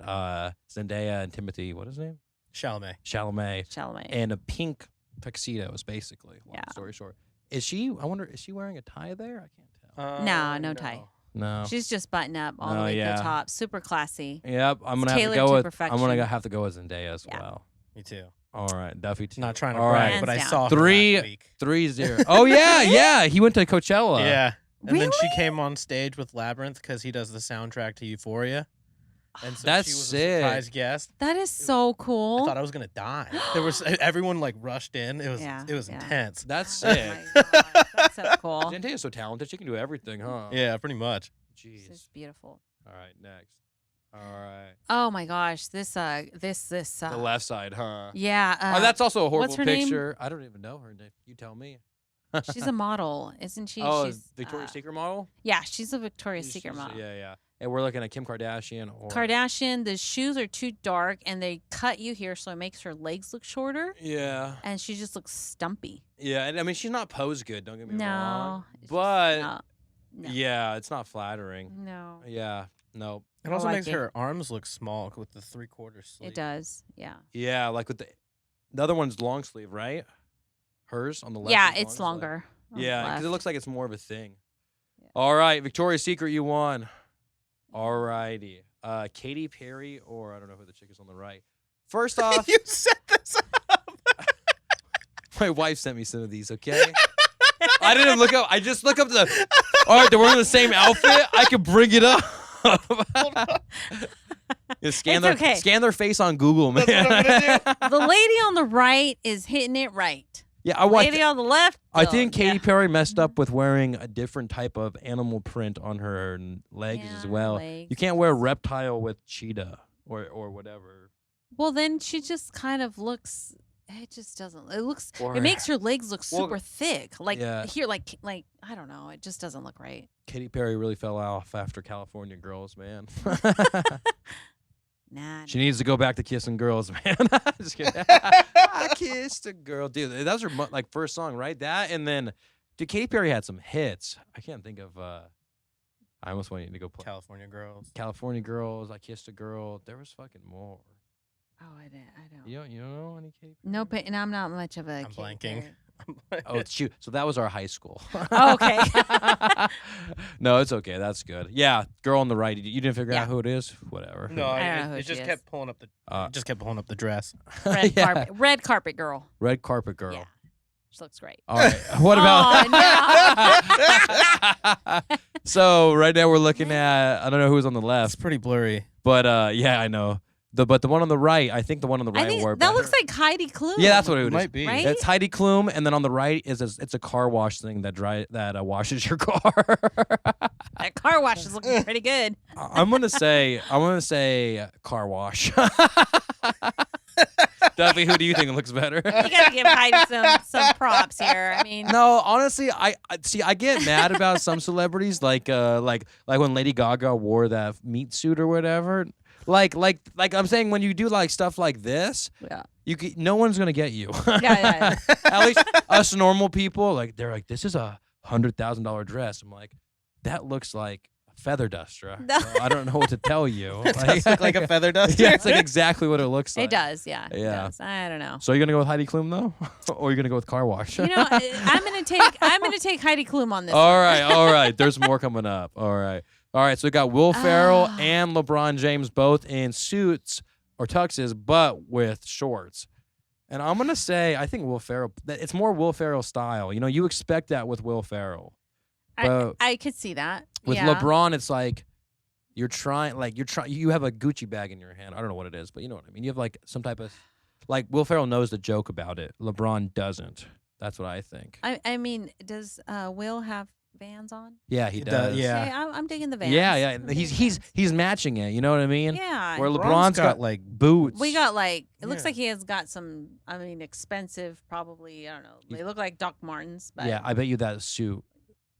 S2: Zendaya and Timothy, what is his name?
S5: Chalamet.
S1: Chalamet.
S2: And a pink tuxedos, basically. Long
S1: Yeah.
S2: story short. Is she wearing a tie there? I can't tell.
S1: No tie.
S2: No.
S1: She's just button up all the
S2: Oh,
S1: way to
S2: yeah.
S1: the top. Super classy.
S2: Yep, I'm gonna have to
S1: tailored
S2: go
S1: to
S2: with
S1: perfection.
S2: I'm gonna have to go with Zendaya as
S1: Yeah.
S2: well.
S5: Me too.
S2: All right, Duffy too.
S5: Not trying to
S2: All
S5: brag,
S2: right.
S5: but I
S1: Hands
S5: saw her
S2: Three-
S5: last week.
S2: 3-0. Oh yeah, he went to Coachella.
S5: Yeah. And then she
S1: Really?
S5: came on stage with Labyrinth because he does the soundtrack to Euphoria. And so
S2: That's
S5: she was
S2: sick.
S5: a surprise guest.
S1: That is so
S5: I
S1: cool.
S5: thought I was gonna die. There was everyone like rushed in. It was
S1: Yeah,
S5: it was
S1: yeah.
S5: intense.
S2: That's
S1: Oh
S2: sick.
S1: my gosh, that's so cool.
S2: Zendaya's so talented; she can do everything, huh?
S5: Yeah, pretty much.
S1: This
S2: Jeez.
S1: is beautiful.
S2: All right, next. All right.
S1: Oh my gosh, this
S2: The left side, huh?
S1: Yeah.
S2: Oh, that's also a horrible
S1: what's her name?
S2: picture. I don't even know her name. You tell me.
S1: She's a model, isn't she?
S2: Oh,
S1: she's
S2: Victoria's Secret model.
S1: Yeah, she's a Victoria's
S2: She's-
S1: Secret model.
S2: Yeah. And we're looking at Kim Kardashian or
S1: Kardashian, the shoes are too dark and they cut you here, so it makes her legs look shorter,
S2: Yeah.
S1: and she just looks stumpy.
S2: Yeah, and I mean she's not posed good. Don't get me wrong.
S1: No, it's just
S2: But
S1: no.
S2: yeah, it's not flattering.
S1: No,
S2: Yeah. No.
S5: It also
S1: like
S5: makes
S1: it.
S5: her arms look small with the 3/4 sleeve.
S1: it does. Yeah.
S2: Yeah, like with the other one's long sleeve, right? Hers on the left.
S1: Yeah,
S2: is
S1: it's
S2: long sleeve.
S1: longer. on the
S2: Yeah, because it
S1: left.
S2: looks like it's more of a thing.
S1: Yeah.
S2: All right, Victoria's Secret, you won. All righty. Katy Perry, or I don't know who the chick is on the right. First off,
S5: You set this up.
S2: my wife sent me some of these, okay? I didn't look up. I just look up the. All right, they're wearing the same outfit. I can bring it up. Yeah, scan
S1: It's okay.
S2: scan their face on Google, man.
S5: That's what I'm gonna
S1: The lady on the right is hitting it right.
S2: Yeah, I watched.
S1: Lady on the left.
S2: I
S1: oh,
S2: think Katy
S1: yeah.
S2: Perry messed up with wearing a different type of animal print on her legs
S1: Yeah,
S2: as
S1: her
S2: well.
S1: legs.
S2: You can't wear reptile with cheetah or whatever.
S1: Well, then she just kind of looks. It just doesn't. It looks.
S2: Or-
S1: It makes her legs look
S2: Well,
S1: super thick. Like
S2: yeah.
S1: here, like I don't know. It just doesn't look right.
S2: Katy Perry really fell off after California Girls, man.
S1: Nah.
S2: She needs to go back to kissing girls, man. Just kidding. I kissed a girl, dude. That was her first song, right? That and then, dude, Katy Perry had some hits. I can't think of. I almost want you to go play
S5: California Girls.
S2: California Girls. I kissed a girl. There was fucking more.
S1: Oh, I don't.
S2: You don't know any Katy Perry?
S1: No, but and I'm not much of a.
S5: I'm
S1: Katy
S5: blanking.
S1: Perry.
S2: Oh shoot! So that was our high school.
S1: Oh, okay.
S2: No, it's okay. That's good. Yeah, girl on the right. You didn't figure
S1: Yeah.
S2: out who it is. Whatever.
S5: No,
S1: I don't know who
S5: it
S1: she
S5: just
S1: is.
S5: kept pulling up the. It just kept pulling up the dress.
S1: Red
S2: Yeah.
S1: carpet. Red carpet girl.
S2: Red carpet girl.
S1: Yeah, she looks great.
S2: All right. What about?
S1: Oh,
S2: So right now we're looking at, I don't know who's on the
S5: It's
S2: left,
S5: pretty blurry.
S2: but yeah, I know. But the one on the right, I think the one on the
S1: I
S2: right
S1: think
S2: wore
S1: that
S2: better.
S1: looks like Heidi Klum.
S2: Yeah, that's what it
S5: It
S2: is.
S5: might be.
S1: Right?
S2: It's Heidi Klum, and then on the right is it's a car wash thing that washes your car.
S1: That car wash is looking pretty good.
S2: I'm gonna say car wash. Duffy, who do you think looks better?
S1: You gotta give Heidi some props here. I mean,
S2: No, honestly, I get mad about some celebrities like when Lady Gaga wore that meat suit or whatever. Like I'm saying, when you do like stuff like this,
S1: yeah,
S2: no one's gonna get you.
S1: yeah.
S2: At least us normal people, like they're like, this is a $100,000 dress. I'm like, that looks like a feather duster.
S1: No.
S2: So I don't know what to tell you.
S5: It does look like a feather duster.
S2: Yeah, it's like exactly what it looks like.
S1: It does, yeah. It
S2: Yeah.
S1: does. I don't know.
S2: So you're gonna go with Heidi Klum though, or you're gonna go with car wash?
S1: You know, I'm gonna take Heidi Klum on this.
S2: All
S1: one.
S2: right. There's more coming up. All right. So we got Will Ferrell
S1: Ah.
S2: and LeBron James both in suits or tuxes, but with shorts. And I'm gonna say, I think Will Ferrell. It's more Will Ferrell style. You know, you expect that with Will Ferrell. But
S1: I could see that.
S2: with
S1: yeah.
S2: LeBron, it's like you have a Gucci bag in your hand. I don't know what it is, but you know what I mean. You have like some type of, like, Will Ferrell knows the joke about it. LeBron doesn't. That's what I think.
S1: I mean, does Will have Vans on?
S2: Yeah, he does.
S5: Yeah.
S1: Okay, I'm digging the Vans.
S2: Yeah.
S1: I'm digging
S2: He's matching it. You know what I mean?
S1: Yeah.
S2: Where
S5: LeBron's
S2: LeBron's got
S5: like
S2: boots.
S1: We got like it looks
S5: Yeah.
S1: like he has got some. I mean, expensive. Probably I don't know. They look like Doc Martens, but
S2: Yeah, I bet you that suit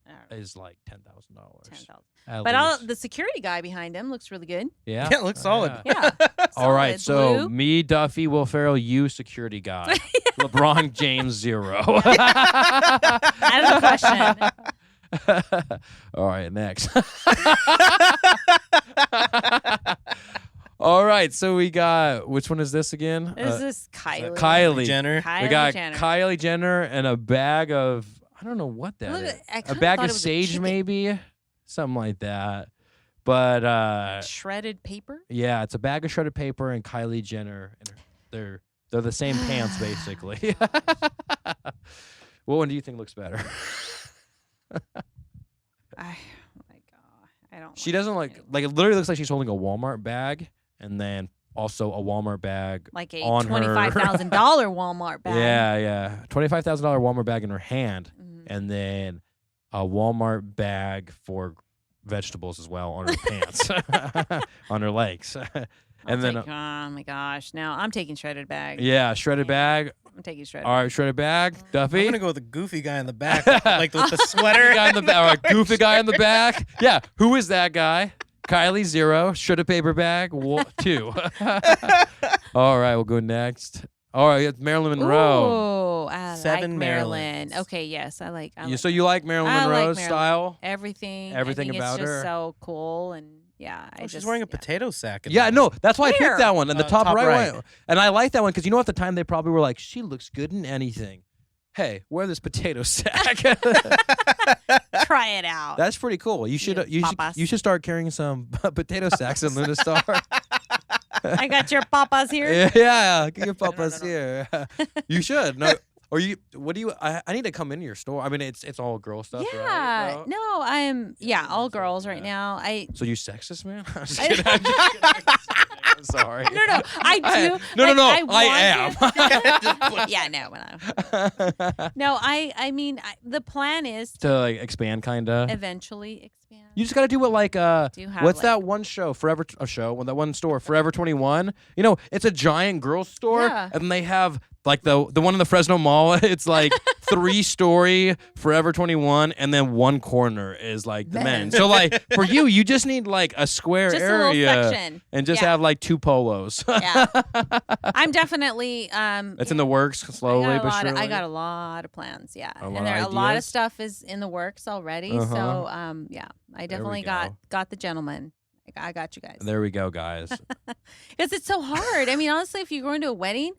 S1: I don't know,
S2: is like $10,000.
S1: 10,000. But the security guy behind him looks really good.
S2: Yeah.
S5: Yeah, it looks solid.
S2: Yeah.
S1: Yeah.
S2: All right,
S1: Solid
S2: so
S1: blue.
S2: me, Duffy, Will Ferrell, you, security guy. LeBron James, 0.
S1: Out of the question.
S2: All right, next. All right, so we got, which one is this again?
S1: Is this Kylie?
S2: Kylie
S5: Jenner.
S1: Kylie
S2: We got
S1: Jenner.
S2: Kylie Jenner and a bag of, I don't know what that
S1: Look
S2: is.
S1: at- I
S2: A
S1: kinda
S2: bag
S1: thought
S2: of
S1: it was a
S2: sage,
S1: chicken.
S2: maybe? Something like that. But
S1: Shredded paper.
S2: yeah, it's a bag of shredded paper and Kylie Jenner. And they're the same pants, basically. What one do you think looks better?
S1: Oh my god, I don't.
S2: She doesn't like it literally looks like she's holding a Walmart bag and then also a Walmart bag
S1: like a
S2: on her.
S1: $25,000 Walmart bag.
S2: Yeah. $25,000 Walmart bag in her hand
S1: Mhm.
S2: and then a Walmart bag for vegetables as well on her pants, on her legs.
S1: I'll
S2: And then
S1: take- oh my gosh, now I'm taking shredded bag.
S2: yeah, shredded bag.
S1: I'm taking shredded.
S2: All right, shredded bag.
S5: I'm
S2: Duffy.
S5: gonna go with the goofy guy in the back, like with the sweater.
S2: Guy in the back. All right, goofy guy in the back. Yeah, who is that guy? Kylie, 0. Shredded paper bag, 2. All right, we'll go next. All right, it's Marilyn Monroe.
S1: Ooh, I like
S5: 7
S1: Marilyn.
S5: Marilyns.
S1: Okay, yes, I like.
S2: So you like Marilyn
S1: I like
S2: Monroe's
S1: Marilyn.
S2: style?
S1: everything.
S2: Everything
S1: I think
S2: about
S1: it's
S2: her.
S1: just so cool and yeah. I
S5: She's
S1: just
S5: wearing a
S1: yeah.
S5: potato sack. in
S2: Yeah,
S5: that
S2: no,
S5: one.
S2: that's why I
S1: Where?
S2: picked that one. And the top,
S5: Top
S2: right,
S5: right.
S2: one. And I like that one because you know at the time they probably were like, she looks good in anything. Hey, wear this potato sack.
S1: Try it out.
S2: That's pretty cool. You should
S1: papas.
S2: you should start carrying some potato sacks in Luna Star.
S1: I got your papas here.
S2: Yeah, get your papas here. You should. No, or you. What do you? I need to come into your store. I mean, it's all girl stuff.
S1: Yeah.
S2: Right?
S1: No, I'm all girls right now.
S2: So you sexist, man? I'm just
S1: I-
S2: kidding. I'm just kidding. I'm sorry.
S1: No, I do.
S2: No,
S1: like,
S2: I am.
S1: Yeah, no. I mean, the plan is to
S2: To like expand, kinda.
S1: eventually expand.
S2: You just gotta do it like
S1: Do have,
S2: what's
S1: like-
S2: that one show? That one store, Forever 21. You know, it's a giant girls store,
S1: Yeah.
S2: and they have like the one in the Fresno Mall. It's like 3-story Forever 21, and then one corner is like the men. So like for you just need like a square
S1: Just a little
S2: area
S1: section.
S2: and just
S1: Yeah.
S2: have like 2 polos.
S1: Yeah. I'm definitely
S2: It's in the works slowly but surely.
S1: I got a lot of plans, yeah.
S2: A lot
S1: And there
S2: of
S1: a lot of
S2: ideas?
S1: stuff is in the works already.
S2: Uh-huh.
S1: So yeah, I definitely
S2: go.
S1: got the gentleman. I got you guys.
S2: There we go, guys.
S1: Because it's so hard. I mean, honestly, if you're going to a wedding,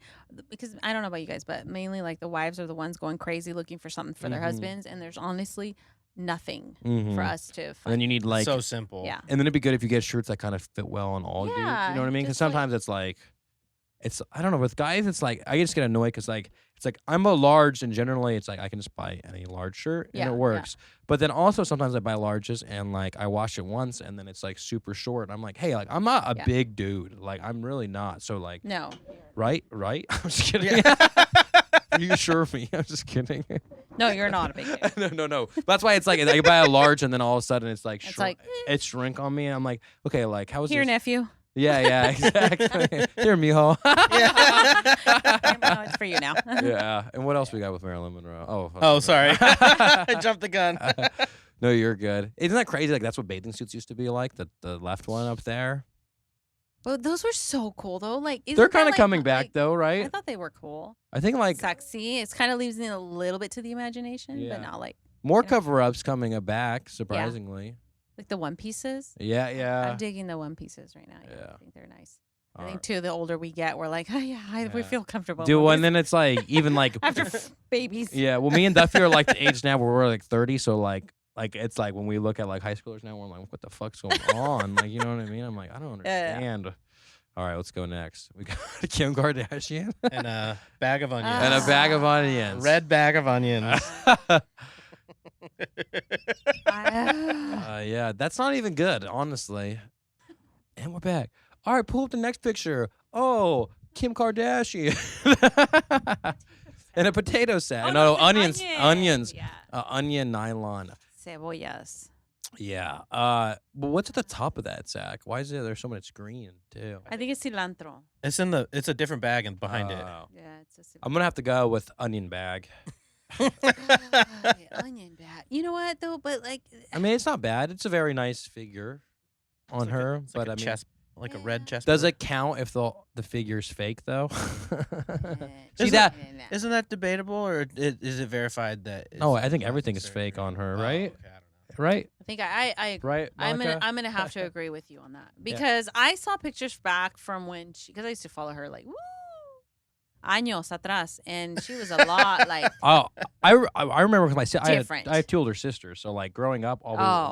S1: because I don't know about you guys, but mainly like the wives are the ones going crazy looking for something for their
S2: Mhm.
S1: husbands, and there's honestly nothing
S2: Mhm.
S1: for us to
S2: And
S1: find.
S2: then you need like
S5: so simple.
S1: Yeah.
S2: And then it'd be good if you get shirts that kind of fit well on all dudes. You
S1: Yeah,
S2: know what I mean? Because
S1: just like-
S2: sometimes it's like I don't know, with guys, it's like, I just get annoyed because like, it's like, I'm a large and generally it's like, I can just buy any large shirt and it works. But then also sometimes I buy larges and like, I wash it once and then it's like super short. And I'm like, hey, like, I'm not a big dude. Like, I'm really not. So like,
S1: No.
S2: Right? I'm just kidding. Are you sure of me? I'm just kidding.
S1: No, you're not a big dude.
S2: No. That's why it's like, I buy a large and then all of a sudden it's like,
S1: It's like,
S2: it shrink on me. And I'm like, okay, like, how is
S1: Here,
S2: this?
S1: nephew.
S2: Yeah, exactly. Here, mijo.
S1: It's for you now.
S2: Yeah. And what else we got with Marilyn Monroe?
S5: Oh, sorry. I jumped the gun.
S2: No, you're good. Isn't that crazy? Like, that's what bathing suits used to be like, the left one up there.
S1: Well, those were so cool, though. Like,
S2: They're kind of coming back, though, right?
S1: I thought they were cool.
S2: I think, like,
S1: Sexy. It's kind of leaves it a little bit to the imagination, but not like.
S2: More cover-ups coming back, surprisingly.
S1: Like the one pieces.
S2: Yeah.
S1: I'm digging the one pieces right now.
S2: Yeah.
S1: I think they're nice. I think too, the older we get, we're like, we feel comfortable.
S2: And then it's like, even like.
S1: After babies.
S2: Yeah, well, me and Duffy are like the age now where we're like 30, so like it's like when we look at like high schoolers now, we're like, what the fuck's going on? Like, you know what I mean? I'm like, I don't understand. All right, let's go next. We got Kim Kardashian.
S5: And a bag of onions.
S2: And a bag of onions.
S5: Red bag of onions.
S2: Yeah, that's not even good, honestly. And we're back. All right, pull up the next picture. Oh, Kim Kardashian. And a potato sack. No, onions.
S1: Yeah.
S2: Onion nylon.
S1: Cebollas.
S2: Yeah. But what's at the top of that sack? Why is there so much green too?
S1: I think it's cilantro.
S5: It's a different bag and behind it.
S1: Yeah, it's a cilantro.
S2: I'm gonna have to go with onion bag.
S1: Onion bag. You know what though? But like,
S2: I mean, it's not bad. It's a very nice figure on her.
S5: It's
S2: but
S5: like
S2: I mean,
S5: like a red chest.
S2: does it count if the figure's fake though? See
S5: Isn't
S2: that?
S5: Isn't that debatable, or is it verified that?
S2: No, I think
S5: not
S2: everything is
S5: considered
S2: fake on her,
S5: Oh,
S2: right?
S5: okay, I don't know.
S2: Right?
S1: I think I agree.
S2: Right? Monica?
S1: I'm gonna have to agree with you on that because I saw pictures back from when because I used to follow her like años atrás, and she was a lot like.
S2: Oh, I remember because
S1: Different.
S2: I have two older sisters, so like growing up,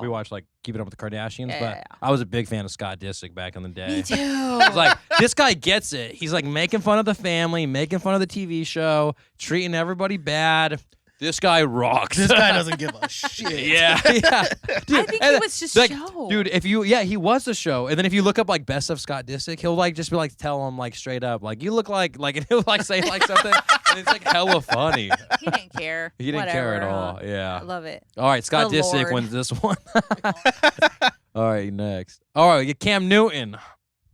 S2: we watched like Keeping Up with the Kardashians, but I was a big fan of Scott Disick back in the day.
S1: Me too.
S2: I was like, this guy gets it. He's like making fun of the family, making fun of the TV show, treating everybody bad. This guy rocks.
S5: This guy doesn't give a shit.
S2: Yeah. Dude,
S1: I think he was just
S2: like,
S1: show.
S2: Dude, he was the show. And then if you look up like best of Scott Disick, he'll like just be like tell him like straight up, like you look like and he'll like say like something and it's like hella funny.
S1: He didn't care.
S2: He didn't care at all. Yeah.
S1: I love it.
S2: All right, Scott
S1: The
S2: Disick
S1: Lord.
S2: wins this one. All right, next. All right, we get Cam Newton.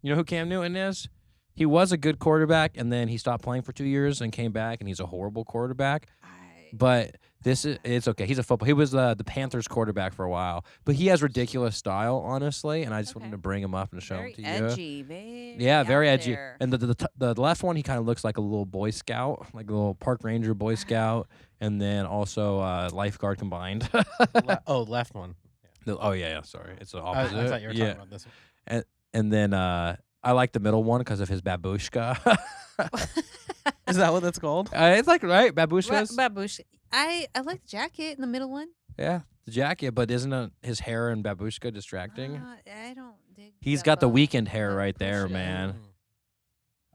S2: You know who Cam Newton is? He was a good quarterback, and then he stopped playing for 2 years and came back, and he's a horrible quarterback. But it's okay. He's a football. He was the Panthers quarterback for a while, but he has ridiculous style, honestly. And I just wanted to bring him up and show him to you.
S1: Edgy,
S2: Very edgy.
S1: there.
S2: And the left one, he kind of looks like a little Boy Scout, like a little park ranger Boy Scout, and then also lifeguard combined.
S5: Left one.
S2: Oh yeah. Sorry, it's the opposite.
S5: I thought you were talking about this one.
S2: And then I like the middle one because of his babushka.
S5: Is that what that's called?
S2: It's like babushkas.
S1: Babushka. I like the jacket in the middle one.
S2: Yeah, the jacket, but isn't his hair and babushka distracting?
S1: I don't dig.
S2: He's got the Weeknd hair right there, man.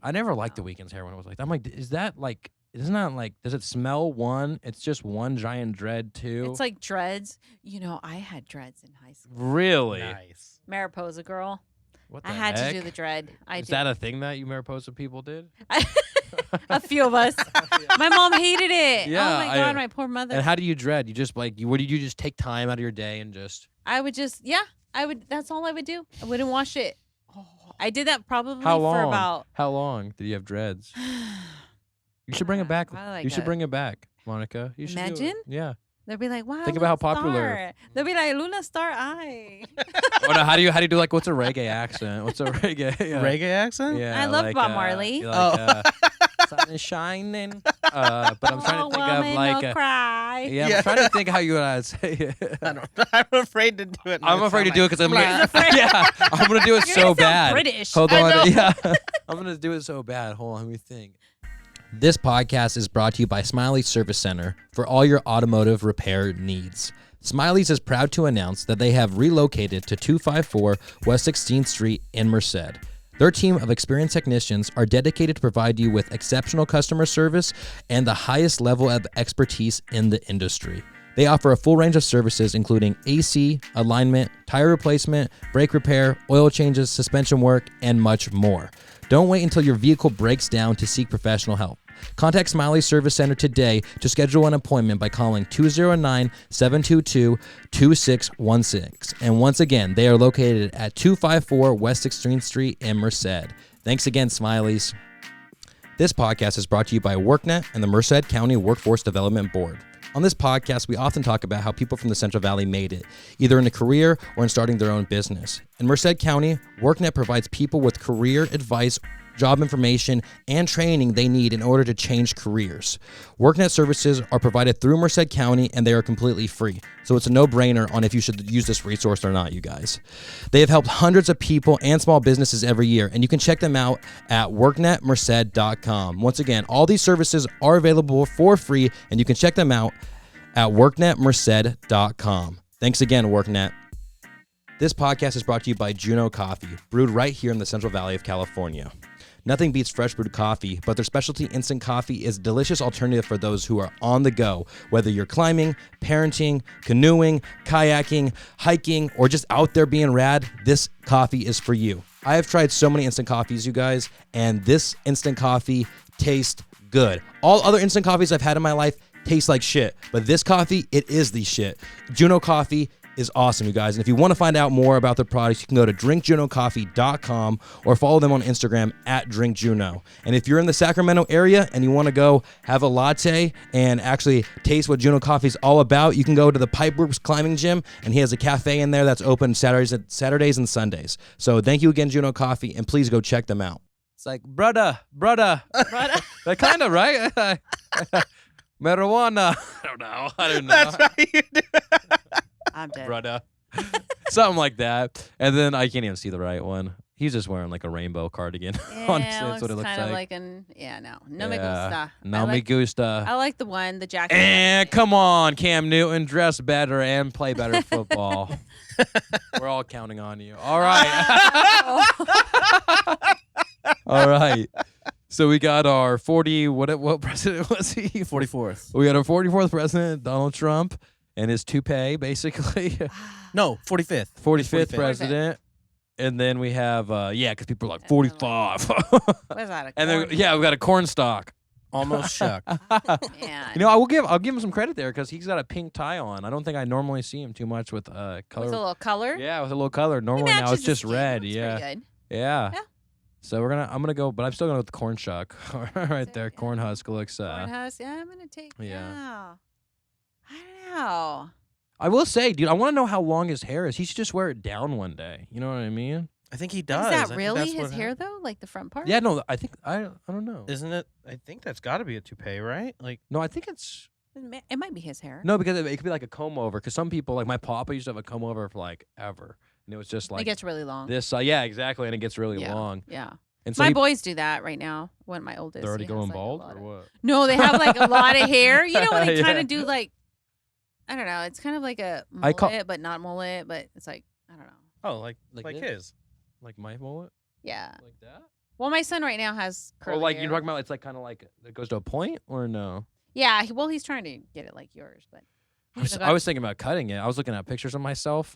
S2: I never liked the Weeknd's hair when it was like that. I'm like, isn't that like, does it smell one? It's just one giant dread too.
S1: It's like dreads. You know, I had dreads in high school.
S2: Really?
S5: Nice.
S1: Mariposa girl.
S2: What the
S1: I had
S2: heck?
S1: to do the dread.
S2: Is that a thing that you Mariposa people did?
S1: A few of us. My mom hated it.
S2: Yeah,
S1: oh my God, my poor mother.
S2: And how do you dread? You just like, what did you just take time out of your day and just?
S1: I would just, that's all I would do. I wouldn't wash it. Oh, I did that probably
S2: How long?
S1: for about.
S2: How long did you have dreads? You should bring it back.
S1: Probably like
S2: You should bring it back, Monica. You should do it.
S1: Imagine?
S2: Yeah.
S1: They'll be like, wow.
S2: Think about how
S1: Luna
S2: popular-
S1: Star. They'll be like, Luna Star eye.
S2: Oh no! How do you do like what's a reggae accent? What's a reggae? Yeah.
S5: Reggae accent?
S2: Yeah,
S1: I love
S2: like,
S1: Bob Marley.
S2: Like, sun is shining. But I'm trying to think of
S1: woman,
S2: like.
S1: no cry.
S2: Yeah,
S5: Yeah.
S2: I'm trying to think how you would say it.
S5: I'm afraid to do it.
S2: I'm afraid to do it because I'm
S1: He's afraid.
S2: yeah, I'm gonna do it
S1: You're
S2: so
S1: gonna sound
S2: bad.
S1: British.
S2: Hold
S5: I
S2: on,
S5: know.
S2: yeah, I'm gonna do it so bad. Hold on, let me think. This podcast is brought to you by Smiley's Service Center for all your automotive repair needs. Smiley's is proud to announce that they have relocated to 254 West 16th Street in Merced. Their team of experienced technicians are dedicated to provide you with exceptional customer service and the highest level of expertise in the industry. They offer a full range of services including AC, alignment, tire replacement, brake repair, oil changes, suspension work, and much more. Don't wait until your vehicle breaks down to seek professional help. Contact Smiley Service Center today to schedule an appointment by calling 209-722-2616. And once again, they are located at 254 West 16th Street in Merced. Thanks again, Smileys. This podcast is brought to you by WorkNet and the Merced County Workforce Development Board. On this podcast, we often talk about how people from the Central Valley made it, either in a career or in starting their own business. In Merced County, WorkNet provides people with career advice, job information, and training they need in order to change careers. WorkNet services are provided through Merced County, and they are completely free. So it's a no-brainer on if you should use this resource or not, you guys. They have helped hundreds of people and small businesses every year, and you can check them out at worknetmerced.com. Once again, all these services are available for free, and you can check them out at worknetmerced.com. Thanks again, WorkNet. This podcast is brought to you by Juno Coffee, brewed right here in the Central Valley of California. Nothing beats fresh brewed coffee, but their specialty instant coffee is a delicious alternative for those who are on the go. Whether you're climbing, parenting, canoeing, kayaking, hiking, or just out there being rad, this coffee is for you. I have tried so many instant coffees, you guys, and this instant coffee tastes good. All other instant coffees I've had in my life taste like shit, but this coffee, it is the shit. Juno Coffee is awesome, you guys. And if you want to find out more about their products, you can go to drinkjunocoffee.com or follow them on Instagram at drinkjuno. And if you're in the Sacramento area and you want to go have a latte and actually taste what Juno Coffee is all about, you can go to the Pipeworks Climbing Gym, and he has a cafe in there that's open Saturdays and Sundays. So thank you again, Juno Coffee, and please go check them out. It's like, brother. That kind of, right? Marijuana. I don't know.
S5: That's right. You do.
S1: I'm dead.
S2: Brother. Something like that. And then I can't even see the right one. He's just wearing like a rainbow cardigan. Honestly, that's what it looks
S1: kind of
S2: like.
S1: No me gusta.
S2: No me gusta.
S1: I like the jacket.
S2: And come on, Cam Newton, dress better and play better football. We're all counting on you. All right. All right. So we got our what president was he?
S5: 44th.
S2: We got our 44th president, Donald Trump, and his toupee, basically.
S5: No, 45th.
S2: 45th president. And then we have, because people are like 45.
S1: What is that?
S2: And then, we got a corn stalk.
S5: Almost shuck.
S1: Man.
S2: You know, I'll give him some credit there because he's got a pink tie on. I don't think I normally see him too much with color.
S1: With a little color?
S2: Yeah, with a little color. Normally now it's just red. Yeah.
S1: Good.
S2: Yeah.
S1: Yeah.
S2: So I'm gonna go, but I'm still gonna go with the corn shuck right there. Corn husk looks.
S1: Corn husk. Yeah, I'm gonna take.
S2: Yeah.
S1: Yeah. I don't know.
S2: I will say, dude, I want to know how long his hair is. He should just wear it down one day. You know what I mean?
S5: I think he does.
S1: Is
S5: I
S1: that
S5: think
S1: really
S5: that's
S1: his
S5: what
S1: hair
S5: happened.
S1: though? Like the front part?
S2: Yeah, no, I think I don't know.
S5: Isn't it? I think that's got to be a toupee, right? Like,
S2: No, I think it's
S1: It might be his hair.
S2: no, because it could be like a comb over. Because some people, like my papa, used to have a comb over for like ever, and it was just like
S1: it gets really long.
S2: this. Yeah, exactly, and it gets really
S1: Yeah.
S2: long.
S1: Yeah.
S2: And so
S1: My boys do that right now. One of my oldest.
S2: they're already
S1: he
S2: going
S1: has, like, a
S2: bald
S1: lot
S2: or
S1: of-
S2: what?
S1: No, they have like a lot of hair. You know when they kind
S2: Yeah.
S1: of do like, I don't know. It's kind of like a
S2: I call-
S1: mullet, but not mullet. But it's like I don't know.
S5: oh, like
S2: Like this?
S5: his.
S2: Like my mullet,
S1: Yeah.
S2: like that.
S1: Well, my son right now has
S2: Or
S1: curly
S2: like
S1: hair.
S2: you're talking about, it's like kind of like it goes to a point, or no?
S1: Yeah. Well, he's trying to get it like yours, but.
S2: I was thinking about cutting it. I was looking at pictures of myself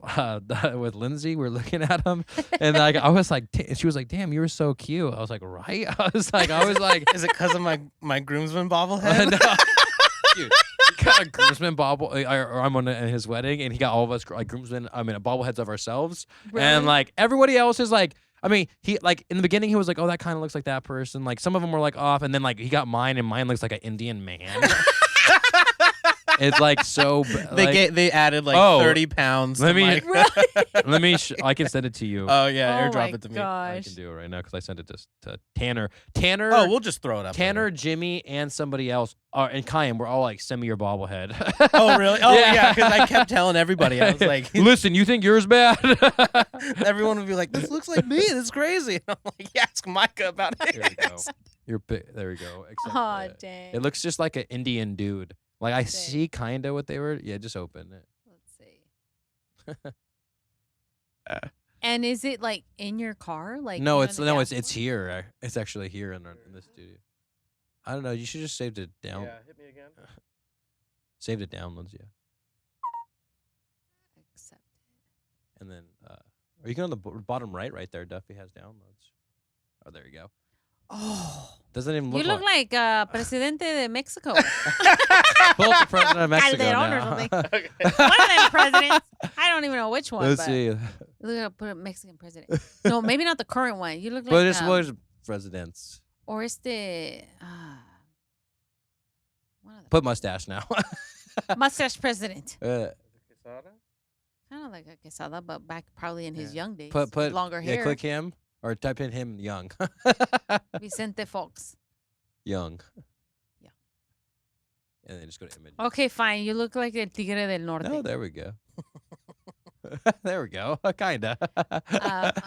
S2: with Lindsay. We're looking at them, and like I was like, she was like, "Damn, you were so cute." I was like, "Right?" I was like,
S5: Is it because of my groomsman bobblehead?
S2: No. Dude, he got a groomsman bobble. Or I'm on his wedding, and he got all of us like groomsmen. I mean, bobbleheads of ourselves, and like everybody else is like. I mean, he like in the beginning he was like, "Oh, that kind of looks like that person." Like some of them were like off, and then like he got mine, and mine looks like an Indian man. It's like so.
S5: They added like 30 pounds.
S2: Let
S5: to
S2: me-
S5: my-
S2: Let me. I can send it to you.
S5: Oh yeah,
S1: Oh
S5: airdrop
S1: my
S5: it to me.
S2: I
S1: gosh.
S2: can do it right now because I sent it to Tanner. Tanner.
S5: Oh, we'll just throw it up.
S2: Tanner,
S5: later.
S2: Jimmy, and somebody else, and Kyan were all like, "Send me your bobblehead."
S5: Oh really? Oh yeah, because I kept telling everybody. I was like,
S2: "Listen, you think yours bad?"
S5: everyone would be like, "This looks like me. This is crazy." And I'm like, "Yeah, ask Micah about it."
S2: There we go. There we go. Except
S1: Oh
S2: that
S1: dang.
S2: it looks just like an Indian dude. Like I
S1: Dang.
S2: see kind of what they were. Yeah, just open it.
S1: Let's see. And is it like in your car? Like
S2: No,
S1: in
S2: it's
S1: the
S2: no, it's
S1: dashboard?
S2: here. It's actually here in the studio. I don't know. You should just save it down.
S5: Yeah, hit me again.
S2: Saved it downloads, yeah.
S1: Accept it.
S2: And then, or you can on the bottom right there. Duffy has downloads. Oh, there you go.
S1: Oh,
S2: Doesn't even
S1: you
S2: look
S1: look like Presidente de Mexico.
S2: Pull up the president of Mexico
S1: Calderon or
S2: now.
S1: something. One of them presidents. I don't even know which one.
S2: Let's
S1: but
S2: see.
S1: Look at put a Mexican president. No, maybe not the current one. You look like.
S2: But it's was presidents.
S1: Or is the one of
S2: Put mustache now.
S1: the mustache president.
S5: Quesada?
S1: Kind of like a quesada, but back probably in his young days.
S2: put
S1: with longer hair.
S2: Yeah, click him or type in him young.
S1: Vicente Fox.
S2: Young.
S1: Yeah.
S2: And then just go to image.
S1: Okay, fine. You look like el Tigre del Norte.
S2: Oh, there we go. There we go. Kinda.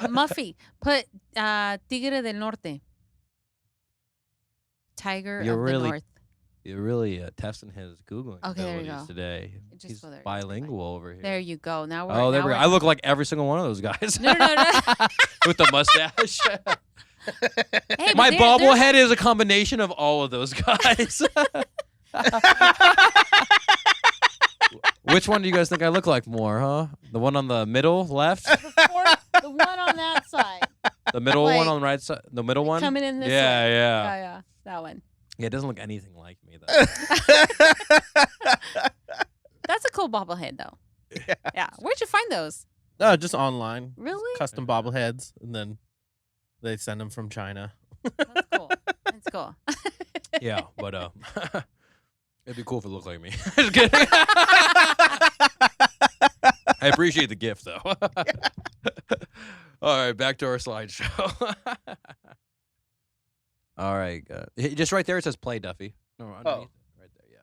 S1: Muffy. Put Tigre del Norte. Tiger
S2: You're
S1: of
S2: really
S1: the North.
S2: You're really testing his Googling
S1: Okay, there you
S2: abilities
S1: go.
S2: today.
S1: Just
S2: He's
S1: go there.
S2: bilingual over here.
S1: There you go. Now we're.
S2: Oh, there
S1: now
S2: we go.
S1: we're-
S2: I look like every single one of those guys.
S1: No.
S2: With the mustache.
S1: Hey,
S2: My
S1: but
S2: bobblehead is a combination of all of those guys. Which one do you guys think I look like more, huh? The one on the middle left?
S1: The one on that side.
S2: The middle
S1: Like,
S2: one on the right side? The middle one?
S1: Coming in this
S2: yeah,
S1: way.
S2: yeah.
S1: Yeah, that one.
S2: Yeah, it doesn't look anything like me, though.
S1: That's a cool bobblehead, though. Yeah. Where'd you find those?
S5: No, just online.
S1: Really?
S5: Custom bobbleheads, and then they send them from China.
S1: That's cool. That's cool.
S2: Yeah, but it'd be cool if it looked like me. Just kidding. I appreciate the gift, though. All right, back to our slideshow. All right, just right there it says "Play Duffy." No, underneath it, right there. Yeah.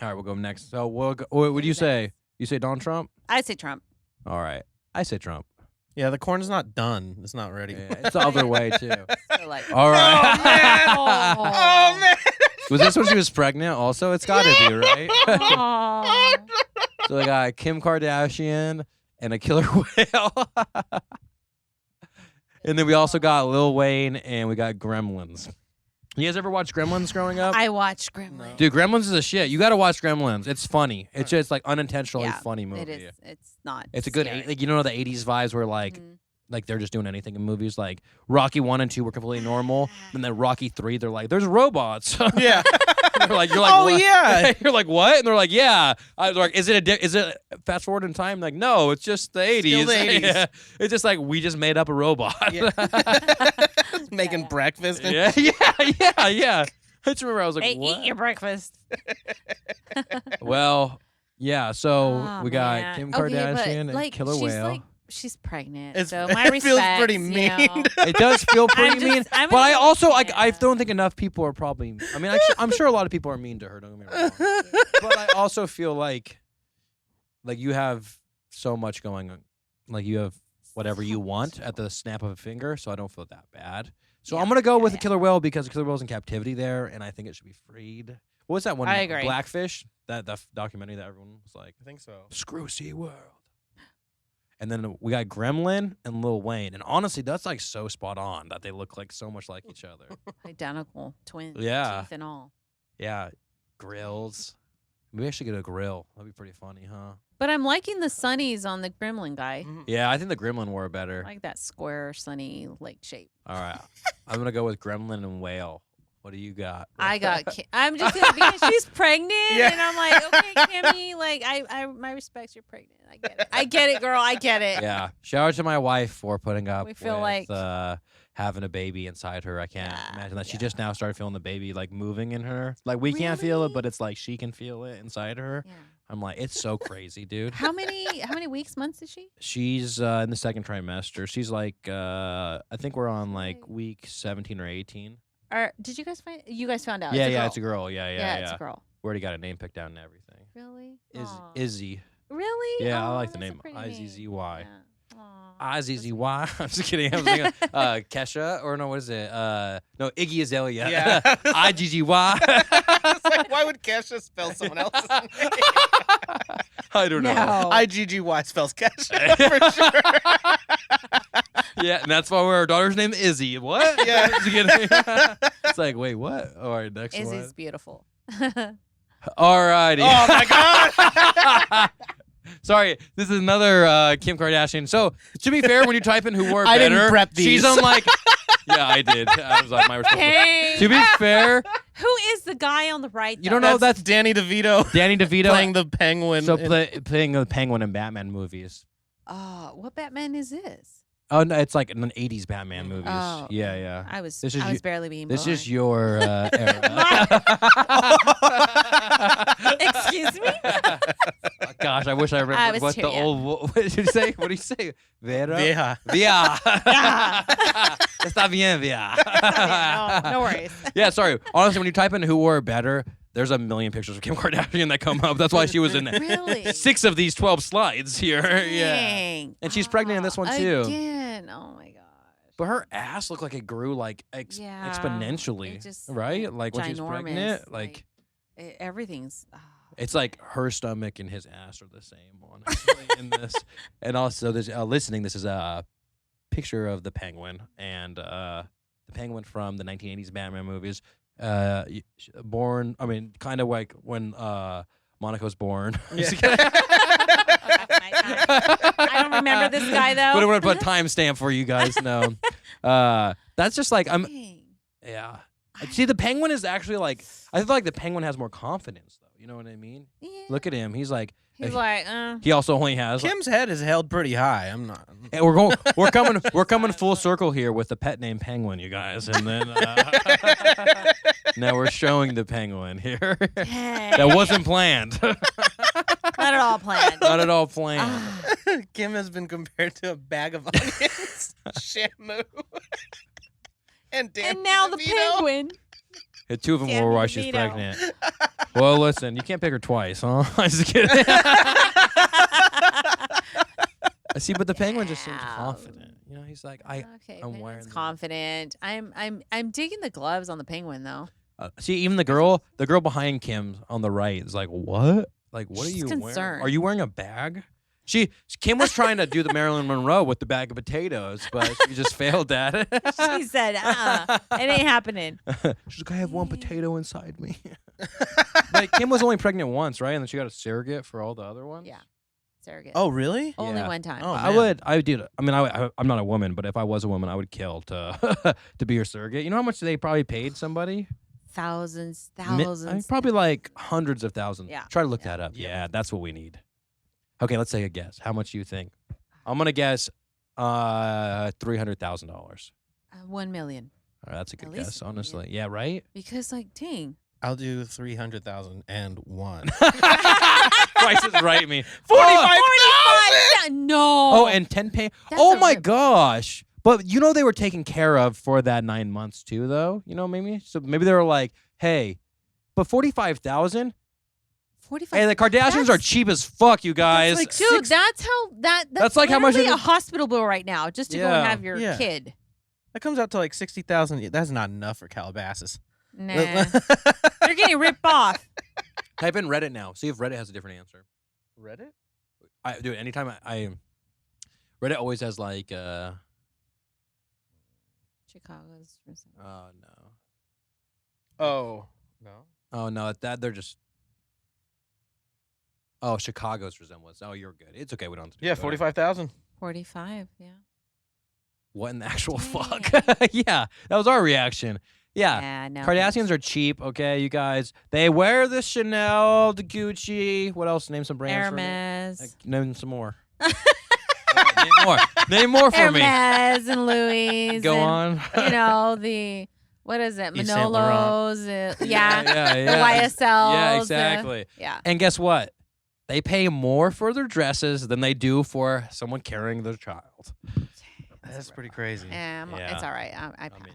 S2: All right, we'll go next. So, what do you say? You say Donald Trump?
S1: I'd say Trump.
S2: All right, I say Trump.
S5: Yeah, the corn's not done. It's not ready.
S2: Yeah, it's the other way too.
S1: So like,
S2: All right.
S5: Oh, man.
S2: Was this when she was pregnant? Also, it's got to be right.
S1: Aw.
S2: So we got Kim Kardashian and a killer whale. And then we also got Lil Wayne and we got Gremlins. You guys ever watch Gremlins growing up?
S1: I watched Gremlins.
S2: Dude, Gremlins is a shit. You got to watch Gremlins. It's funny. It's just like unintentionally
S1: Yeah,
S2: funny movie.
S1: It is. It's not.
S2: It's a good
S1: scary.
S2: like you know the 80s vibes where like
S1: Mhm.
S2: like they're just doing anything in movies. Like Rocky 1 and 2 were completely normal, and then Rocky 3 they're like there's robots.
S5: Yeah.
S2: They're like, you're like,
S5: Oh,
S2: what?
S5: yeah.
S2: You're like, what? And they're like, yeah. I was like, is it fast forward in time? Like, no, it's just the 80s.
S5: Still the 80s.
S2: Yeah. It's just like we just made up a robot.
S5: Yeah. Making breakfast. And
S2: yeah. I just remember I was like,
S1: Hey,
S2: what?
S1: eat your breakfast.
S2: Well, yeah. So
S1: Oh,
S2: we got
S1: man.
S2: Kim
S1: Okay, but,
S2: Kardashian and
S1: like,
S2: Killer
S1: she's
S2: Whale.
S1: Like, she's pregnant.
S5: It's-
S1: So my
S5: it
S1: respects,
S5: feels pretty
S1: you
S5: mean.
S1: know.
S2: It does feel pretty
S1: just-
S2: mean,
S1: I'm
S2: but I
S1: gonna-
S2: also like I
S1: yeah.
S2: don't think enough people are probably. I mean, I'm sure a lot of people are mean to her. Don't get me wrong, but I also feel like you have so much going on. Like you have whatever you want at the snap of a finger, so I don't feel that bad. So I'm gonna go with the killer whale because the killer whale's in captivity there, and I think it should be freed. What was that one?
S1: I agree.
S2: Blackfish. That documentary that everyone was like,
S5: I think so.
S2: screw SeaWorld. And then we got Gremlin and Lil Wayne. And honestly, that's like so spot on that they look like so much like each other.
S1: Identical twins.
S2: Yeah.
S1: Teeth and all.
S2: Yeah. Grills. Maybe I should get a grill. That'd be pretty funny, huh?
S1: But I'm liking the sunnies on the gremlin guy.
S5: Mhm.
S2: Yeah, I think the Gremlin were better.
S1: I like that square sunny lake shape.
S2: All right. I'm going to go with Gremlin and Whale. What do you got?
S1: I got. I'm just gonna because she's pregnant,
S5: Yeah.
S1: and I'm like, okay, Kimmy, like I my respects, you're pregnant. I get it. I get it, girl. I get it.
S2: Yeah. Shout out to my wife for putting up
S1: We feel
S2: with
S1: like-
S2: having a baby inside her. I can't
S1: Yeah,
S2: imagine that. She
S1: yeah.
S2: just now started feeling the baby like moving in her. Like we can't feel it,
S1: Really?
S2: but it's like she can feel it inside her.
S1: Yeah.
S2: I'm like, it's so crazy, dude.
S1: How many weeks, months is she?
S2: She's in the second trimester. She's like, I think we're on like
S1: Okay.
S2: week 17 or 18.
S1: Or did you guys find? You guys found out?
S2: Yeah,
S1: it's a girl.
S2: it's a girl. Yeah.
S1: It's a girl.
S2: We already got a name picked out and everything.
S1: Really?
S2: Is
S1: Aw.
S2: Izzy?
S1: Really?
S2: Yeah, I
S1: Aw,
S2: like the
S1: that's a
S2: name
S1: pretty
S2: IZZY.
S1: name. Yeah. Aw, that's
S2: IZZY.
S1: sweet.
S2: I'm just kidding. I was thinking Kesha or no, what is it? No, Iggy Azalea.
S5: Yeah.
S2: IGGY.
S5: It's like, why would Kesha spell someone else's name?
S2: I don't know.
S1: No.
S5: IGGY spells cash for sure.
S2: Yeah, and that's why our daughter's name Izzy. What?
S5: Yeah.
S2: It's like, wait, what? All right, next one.
S1: Izzy's beautiful.
S2: All righty.
S5: Oh my god.
S2: Sorry, this is another Kim Kardashian. So, to be fair, when you type in who wore
S5: I
S2: better,
S5: didn't prep
S2: she's
S5: these.
S2: on like, yeah, I did. I was like, my responsibility. To be fair,
S7: Who is the guy on the right?
S2: you don't know
S5: That's
S2: that's
S5: Danny DeVito
S2: Danny DeVito
S5: playing the penguin.
S2: So playing the Penguin in Batman movies.
S1: What Batman is this?
S2: Oh no, it's like an '80s Batman movies.
S1: Oh,
S2: Yeah, yeah.
S1: I was
S2: This is you-
S1: barely being
S2: This
S1: born.
S2: is your era.
S7: Excuse me?
S2: Gosh, I wish I remembered what the old. What did you say? What do you say? Vera.
S5: Yeah.
S2: Via. Está bien, via.
S1: no worries.
S2: Yeah, sorry. Honestly, when you type in who wore better, there's a million pictures of Kim Kardashian that come up. That's why she was in
S1: Really?
S2: 6 of these 12 slides here. Yeah.
S1: Dang.
S2: And she's pregnant in this one too.
S1: Again. Oh my gosh.
S2: But her ass looked like it grew like
S1: Yeah.
S2: exponentially,
S1: It just
S2: right? Like when she's
S1: ginormous,
S2: pregnant, like
S1: everything's.
S2: it's like her stomach and his ass are the same, honestly, in this. And also, there's listening. This is a picture of the penguin, and the penguin from the 1980s Batman movies. Born, I mean, kind of like when Monaco's born.
S7: I don't remember this guy though.
S2: But I'm gonna put a timestamp for you guys know. That's just like I'm.
S1: Dang.
S2: Yeah. See, the penguin is actually like I feel like the penguin has more confidence, though. You know what I mean?
S1: Yeah.
S2: Look at him. He's like.
S7: He's like,
S2: He also only has.
S5: Kim's head is held pretty high. I'm not.
S2: And we're coming full circle here with the pet name Penguin, you guys, and then now we're showing the penguin here. That wasn't planned.
S7: not at all planned.
S2: Not at all planned.
S5: Kim has been compared to a bag of onions, Shamu, and Danny
S7: And now the
S5: DeVito.
S7: penguin.
S2: The two of them
S7: Danny
S2: were why she's
S7: DeVito.
S2: pregnant. Well, listen, you can't pick her twice, huh? I'm just kidding. I see, but the penguin just seems confident. You know, he's like,
S1: Okay,
S2: I'm wearing
S1: penguin's
S2: them.
S1: confident. I'm digging the gloves on the penguin though.
S2: See, even the girl behind Kim on the right is like, what? Like, what
S1: She's
S2: are you wearing?
S1: concerned.
S2: Are you wearing a bag? Kim was trying to do the Marilyn Monroe with the bag of potatoes, but she just failed at it.
S7: She said, it ain't happening.
S2: She's like, I have one potato inside me. But Kim was only pregnant once, right? And then she got a surrogate for all the other ones.
S1: Yeah. Surrogate.
S5: Oh, really?
S1: Only
S2: yeah.
S1: one time.
S5: Oh,
S2: I
S5: man.
S2: would. I mean, I'm not a woman, but if I was a woman, I would kill to to be your surrogate. You know how much they probably paid somebody?
S1: Thousands.
S2: I mean, probably like hundreds of thousands.
S1: Yeah.
S2: Try to look that up. Yeah, that's what we need. Okay, let's take a guess. How much do you think? I'm gonna guess $300,000.
S1: 1 million.
S2: All right, that's a good
S1: At least
S2: guess,
S1: a million.
S2: honestly. Yeah, right?
S1: Because like, dang.
S5: I'll do 300,001.
S2: Price is right me.
S7: 45,000! No.
S2: Oh, and 10 pay.
S1: That's
S2: Oh
S1: a
S2: my
S1: rip.
S2: gosh. But you know they were taken care of for that 9 months too, though. You know, maybe. So maybe they were like, hey, but 45,000.
S1: 45.
S2: Hey, the Kardashians are cheap as fuck, you guys.
S1: Like, dude, that's how
S2: That's like how much
S1: literally
S2: it
S1: a
S2: is-
S1: hospital bill right now just to go
S2: Yeah.
S1: and have your
S5: Yeah.
S1: kid.
S5: That comes out to like 60,000. That's not enough for Calabasas.
S1: Nah.
S7: They're getting ripped off.
S2: Type in Reddit now. See if Reddit has a different answer.
S5: Reddit?
S2: I do it anytime I Reddit always has like
S1: Chicago's.
S2: oh no.
S5: Oh. No.
S2: Oh no, that they're just Oh, Chicago's resemblance. Oh, you're good. It's okay. We don't have to do
S5: Yeah,
S2: it.
S5: 45,000.
S1: 45, yeah.
S2: What in the actual fuck?
S1: Dang.
S2: Yeah, that was our reaction. Yeah.
S1: No.
S2: Kardashians are cheap, okay, you guys. They wear the Chanel, the Gucci. What else? Name some brands for me.
S1: Hermes.
S2: Name some more. Name more. Name more for me.
S1: Hermes and Louis.
S2: Go
S1: and,
S2: on.
S1: You know, the, what is it?
S5: Yves Saint
S1: Manolos.
S2: yeah,
S1: The
S2: yeah.
S1: YSLs.
S2: Yeah, exactly.
S1: Yeah.
S2: And guess what? They pay more for their dresses than they do for someone carrying their child.
S5: That's pretty crazy.
S1: Yeah.
S2: Yeah.
S1: It's all right. I
S2: mean,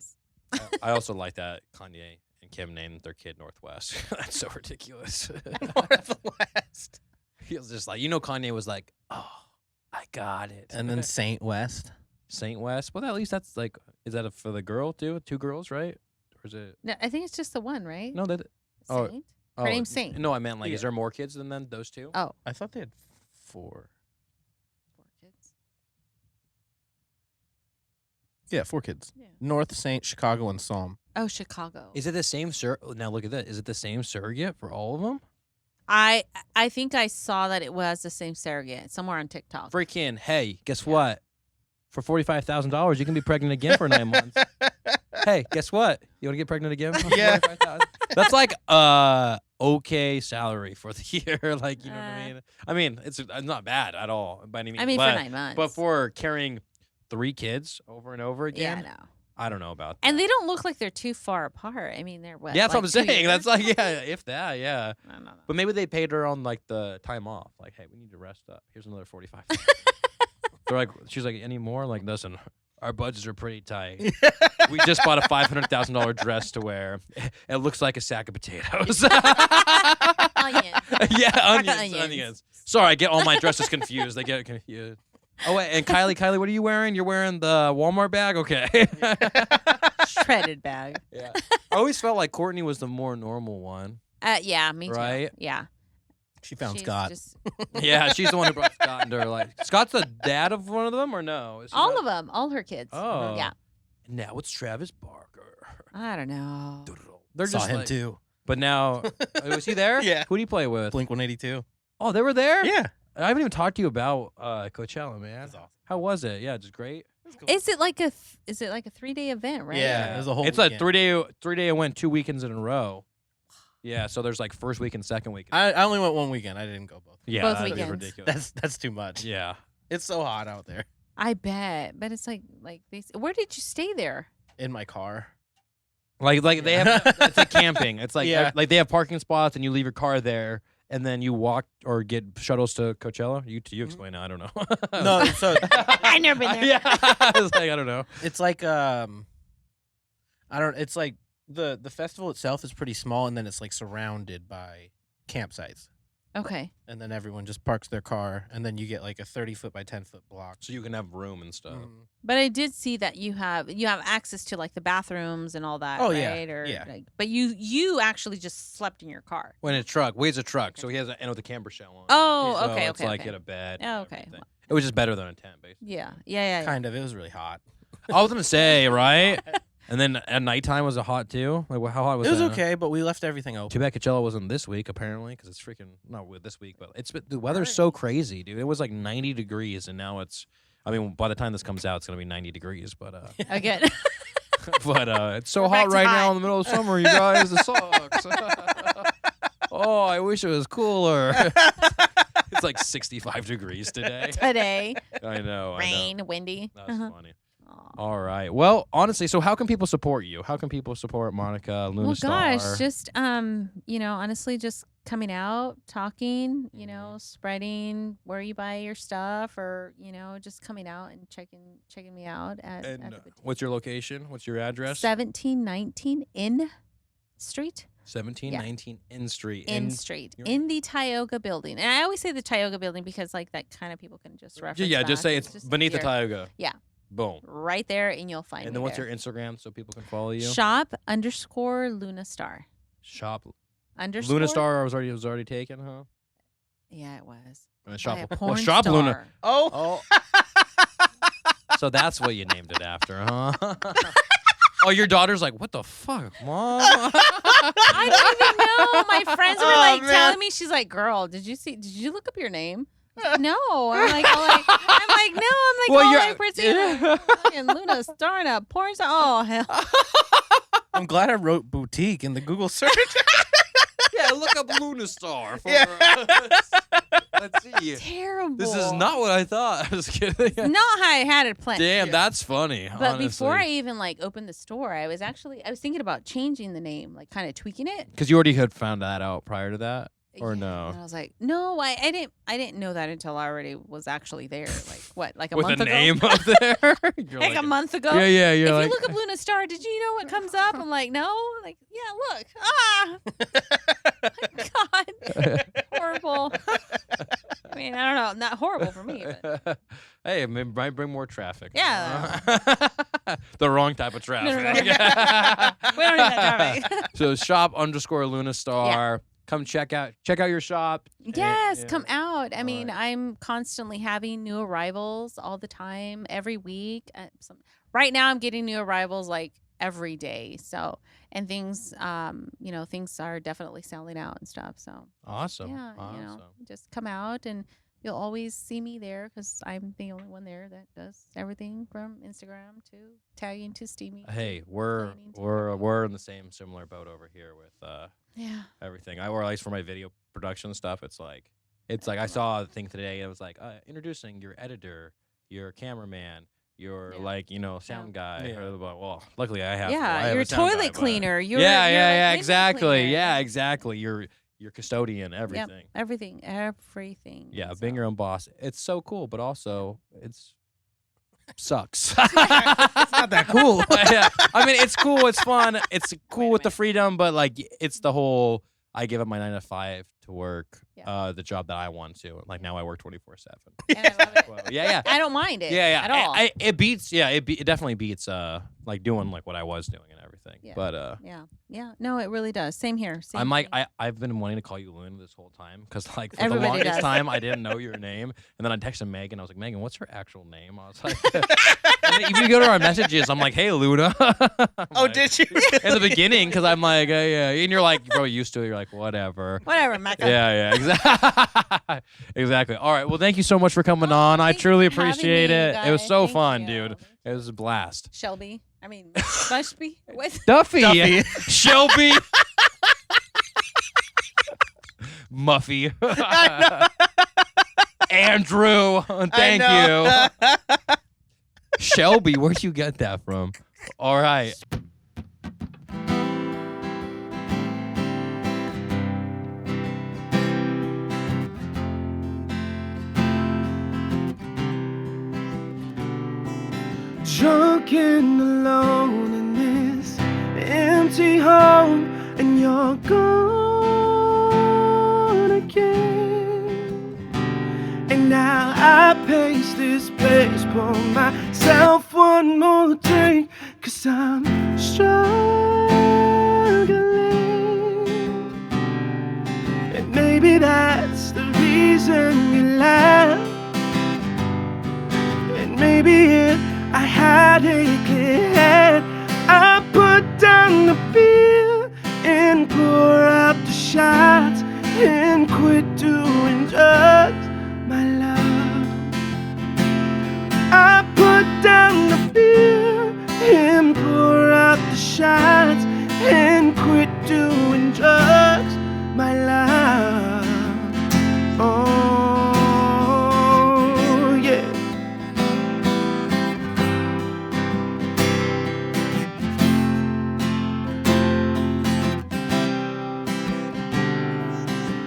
S1: pass.
S2: I also like that Kanye and Kim named their kid Northwest. That's so ridiculous.
S5: Northwest.
S2: He was just like, you know, Kanye was like, oh, I got it.
S5: And then Saint West.
S2: Saint West. Well, at least that's like, is that for the girl too? 2 girls, right? Or is it?
S1: No, I think it's just the one, right?
S2: No, that. Oh,
S1: Saint? Her name's Saint.
S2: No, I meant like,
S5: Yeah.
S2: is there more kids than those two?
S1: Oh,
S5: I thought they had 4.
S1: 4 kids.
S5: Yeah, 4 kids.
S1: Yeah.
S5: North, Saint, Chicago, and Psalm.
S1: Oh, Chicago.
S2: Is it the same Now look at that. Is it the same surrogate for all of them?
S7: I think I saw that it was the same surrogate somewhere on TikTok.
S2: Freaking, hey, guess what? For $45,000, you can be pregnant again for 9 months. Hey, guess what? You want to get pregnant again? For
S5: Yeah.
S2: $45,000? That's like okay salary for the year. Like, you know what I mean? I mean, it's not bad at all by any means.
S7: I mean,
S2: but,
S7: for 9 months.
S2: But for carrying 3 kids over and over
S7: yeah,
S2: again,
S7: no.
S2: I don't know about that.
S7: And they don't look like they're too far apart. I mean, they're what?
S2: Yeah, that's
S7: like
S2: what I'm
S7: 2
S2: saying.
S7: years?
S2: That's like, yeah, if that, yeah.
S7: I don't know.
S2: But maybe they paid her on like the time off. Like, hey, we need to rest up. Here's another 45. They're like, she's like, any more? Like, listen, our budgets are pretty tight. We just bought a $500,000 dress to wear. It looks like a sack of potatoes.
S7: Onion.
S2: Yeah, onions,
S7: onions.
S2: onions. Sorry, I get all my dresses confused. They get confused. Oh wait, and Kylie, what are you wearing? You're wearing the Walmart bag? Okay.
S7: Shredded bag.
S2: Yeah. I always felt like Courtney was the more normal one.
S7: Yeah, me too.
S2: Right?
S7: Yeah.
S5: She found
S7: She's
S5: Scott.
S7: just-
S2: Yeah, she's the one who brought Scott into her life. Scott's the dad of one of them, or no? Is he
S7: all
S2: not?
S7: of them, all her kids.
S2: Oh.
S7: Yeah.
S2: Now it's Travis Barker.
S7: I don't know.
S2: They're
S5: Saw
S2: just
S5: him
S2: like,
S5: too.
S2: But now, was he there?
S5: Yeah.
S2: Who do you play with?
S5: Blink 182.
S2: Oh, they were there?
S5: Yeah.
S2: I haven't even talked to you about Coachella, man.
S5: That's awesome.
S2: How was it? Yeah, just great.
S7: Is it like a 3-day event, right?
S5: Yeah, it was a whole
S2: It's
S5: weekend.
S2: a 3-day event, 2 weekends in a row. Yeah, so there's like first weekend, second weekend.
S5: I only went one weekend. I didn't go both.
S2: Yeah,
S7: Both
S2: that'd be
S7: weekends.
S2: ridiculous.
S5: That's too much.
S2: Yeah.
S5: It's so hot out there.
S7: I bet. But it's like where did you stay there?
S5: In my car.
S2: Like they have it's like camping. It's like
S5: Yeah.
S2: like they have parking spots and you leave your car there and then you walk or get shuttles to Coachella. You explain it. I don't know.
S5: No, so
S7: I never been there.
S2: Yeah, I was like, I don't know.
S5: it's like it's like the festival itself is pretty small, and then it's like surrounded by campsites.
S7: Okay.
S5: And then everyone just parks their car, and then you get like a 30-foot by 10-foot block.
S2: So you can have room and stuff.
S5: Mhm.
S7: But I did see that you have access to like the bathrooms and all that.
S5: Oh,
S7: right?
S5: yeah,
S7: Or,
S5: yeah.
S7: Like, but you actually just slept in your car.
S2: When a truck, Wade's a truck, so he has an end with a camper shell on.
S7: Oh,
S2: So
S7: okay,
S2: it's
S7: okay,
S2: like
S7: okay.
S2: get a bed.
S7: Oh,
S2: and
S7: okay.
S2: everything. It was just better than a tent, basically.
S7: Yeah.
S5: Kind of. It was really hot.
S2: I was gonna say, right? And then at nighttime was it hot too? Like how hot was
S5: It was
S2: that?
S5: okay, but we left everything open.
S2: Too bad Coachella wasn't this week apparently because it's freaking not with this week, but the weather's so crazy, dude. It was like 90 degrees and now it's. I mean, by the time this comes out, it's gonna be 90 degrees, but
S7: Again.
S2: it's so
S7: We're back
S2: hot
S7: to
S2: right
S7: hot.
S2: now in the middle of summer, you guys. It sucks. Oh, I wish it was cooler. It's like 65 degrees today.
S7: Today.
S2: I know.
S7: Rain, windy.
S2: That's
S7: Uh-huh.
S2: funny.
S7: Aw.
S2: All right. Well, honestly, so how can people support you? How can people support Monica, Luna
S7: Well,
S2: Star?
S7: gosh, just honestly, just coming out, talking, spreading where you buy your stuff, or just coming out and checking me out at
S2: And
S7: the boutique.
S2: what's your location? What's your address?
S7: 1719 in Street.
S2: 1719 N Street.
S7: In Street,
S2: you're-
S7: in the Tioga building. And I always say the Tioga building because like that kind of people can just reference.
S2: Yeah, just
S7: back.
S2: say it's
S7: just
S2: beneath the
S7: easier.
S2: Tioga.
S7: Yeah.
S2: Boom.
S7: Right there, and you'll find
S2: And
S7: me
S2: then what's
S7: there.
S2: your Instagram so people can follow you?
S7: Shop_Luna Star.
S2: Shop
S7: Underscore.
S2: Luna Star was already taken, huh?
S7: Yeah, it was.
S2: Shop.
S7: By a
S2: Well,
S7: porn
S2: Shop
S7: star.
S2: Luna.
S5: Oh.
S2: So that's what you named it after, huh? Oh, your daughter's like, what the fuck, mom?
S7: I don't even know. My friends were
S5: Oh,
S7: like
S5: man.
S7: telling me, she's like, "Girl, did you look up your name?" I was like, no, I'm like, no. I'm like,
S2: Well,
S7: oh,
S2: you're-
S7: like, Christina, fucking Luna Star and a porn star. Oh hell,
S5: I'm glad I wrote boutique in the Google search.
S2: Yeah, look up Luna Star. For,
S5: Yeah.
S2: let's see.
S7: terrible.
S2: This is not what I thought. I was kidding.
S7: not how I had it planned.
S2: Damn, that's funny.
S7: But before I even like opened the store, I was thinking about changing the name, like kind of tweaking it.
S2: because you already had found that out prior to that, or
S7: Yeah,
S2: no?
S7: And I was like, no, I didn't know that until I already was actually there. Like what, like a
S2: With
S7: month
S2: a
S7: ago?
S2: name up there. You're
S7: like a month ago.
S2: Yeah, yeah.
S7: If
S2: You're like,
S7: you look up Luna Star, did you know what comes up? I'm like, no. Like, yeah, look. God, horrible. I mean, I don't know, not horrible for me, but
S2: hey, it might bring more traffic.
S7: Yeah.
S2: The wrong type of traffic.
S7: No. We don't need that traffic.
S2: So shop_Luna Star. come check out your shop.
S1: Yes,
S2: Yeah.
S1: come out. I mean,
S2: right.
S1: I'm constantly having new arrivals all the time, every week. Right now, I'm getting new arrivals like every day. So, and things, things are definitely selling out and stuff. So,
S2: Awesome.
S1: yeah,
S2: Awesome.
S1: just come out and you'll always see me there because I'm the only one there that does everything from Instagram to tagging to steaming.
S2: Hey,
S1: to
S2: we're
S1: planning to
S2: we're in the similar boat over here with
S1: yeah.
S2: everything. Or at least for my video production stuff, it's like I saw a thing today and it was like introducing your editor, your cameraman, your sound guy.
S5: Yeah.
S2: Well, luckily I have.
S1: Yeah,
S2: I have
S1: your
S2: a sound
S1: toilet
S2: guy, but-
S1: cleaner. You're
S2: yeah,
S1: window
S2: exactly.
S1: cleaner.
S2: Yeah, exactly. Your custodian, everything.
S1: Yep, everything.
S2: Yeah,
S1: So-
S2: being your own boss. It's so cool, but also it's sucks.
S5: It's not that cool.
S2: Yeah. I mean, it's cool. It's fun. It's cool
S1: Wait a
S2: with the
S1: minute.
S2: freedom, but like, it's the whole. I give up my 9 to 5 to work
S1: Yeah.
S2: the job that I want to. Like now, I work 24/7.
S1: And I love it.
S2: Well, yeah.
S1: I don't mind it.
S2: Yeah.
S1: At all.
S2: It beats. Yeah, it definitely beats. Like doing like what I was doing and everything.
S1: Yeah.
S2: But
S1: yeah. No, it really does. Same here. Same
S2: I'm like
S1: thing.
S2: I've been wanting to call you Luna this whole time because like for
S1: Everybody
S2: the longest
S1: does.
S2: time I didn't know your name, and then I texted Megan. I was like, Megan, what's her actual name? I was like, and then if you go to our messages, I'm like, hey Luna.
S5: Oh, did you?
S2: In the beginning, because I'm like, yeah, and you're like, bro, used to it. You're like, whatever.
S1: Whatever, Mecca.
S2: Yeah, exactly. Exactly. All right. Well, thank you so much for coming on. I
S1: Thanks
S2: truly
S1: for having
S2: appreciate
S1: me,
S2: it.
S1: you
S2: It was
S1: guys.
S2: so
S1: Thank
S2: fun,
S1: you.
S2: dude. It was a blast.
S1: Shelby. I mean, Mushby. What's
S2: Duffy.
S5: Duffy.
S2: Shelby. Muffy. Andrew. Thank you. Shelby, where'd you get that from? All right.
S3: Drunk and alone in this empty home, and you're gone again. And now I pace this place, pour myself one more drink, 'cause I'm struggling. And maybe that's the reason you laugh. And maybe if I had a clear head, I put down the beer and pour out the shots and quit doing drugs, my love. I put down the beer and pour out the shots and quit doing drugs, my love. Oh, yeah.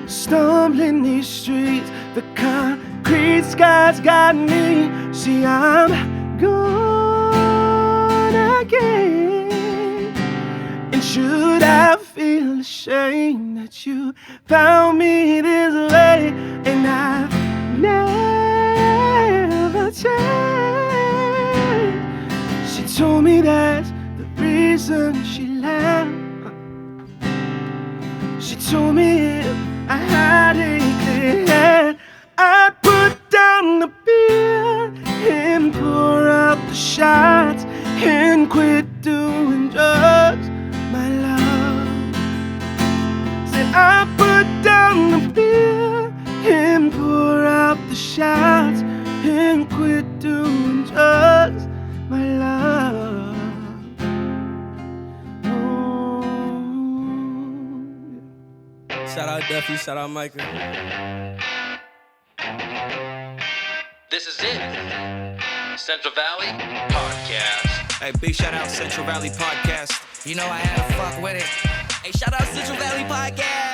S3: Stumbling these streets, the concrete sky's got me. See, I'm gone again. And should I feel ashamed that you found me this way, and I've never changed? She told me that's the reason she left. She told me if I had a clear head, I'd put down the beer and pour out the shots and quit doing drugs, my love. Said I put down the beer and pour out the shots and quit doing drugs, my love.
S4: Shout out Duffy, shout out Micah.
S2: This is it. Central Valley Podcast.
S4: Hey, big shout out Central Valley Podcast.
S8: You know I had to fuck with it. Hey, shout out Central Valley Podcast.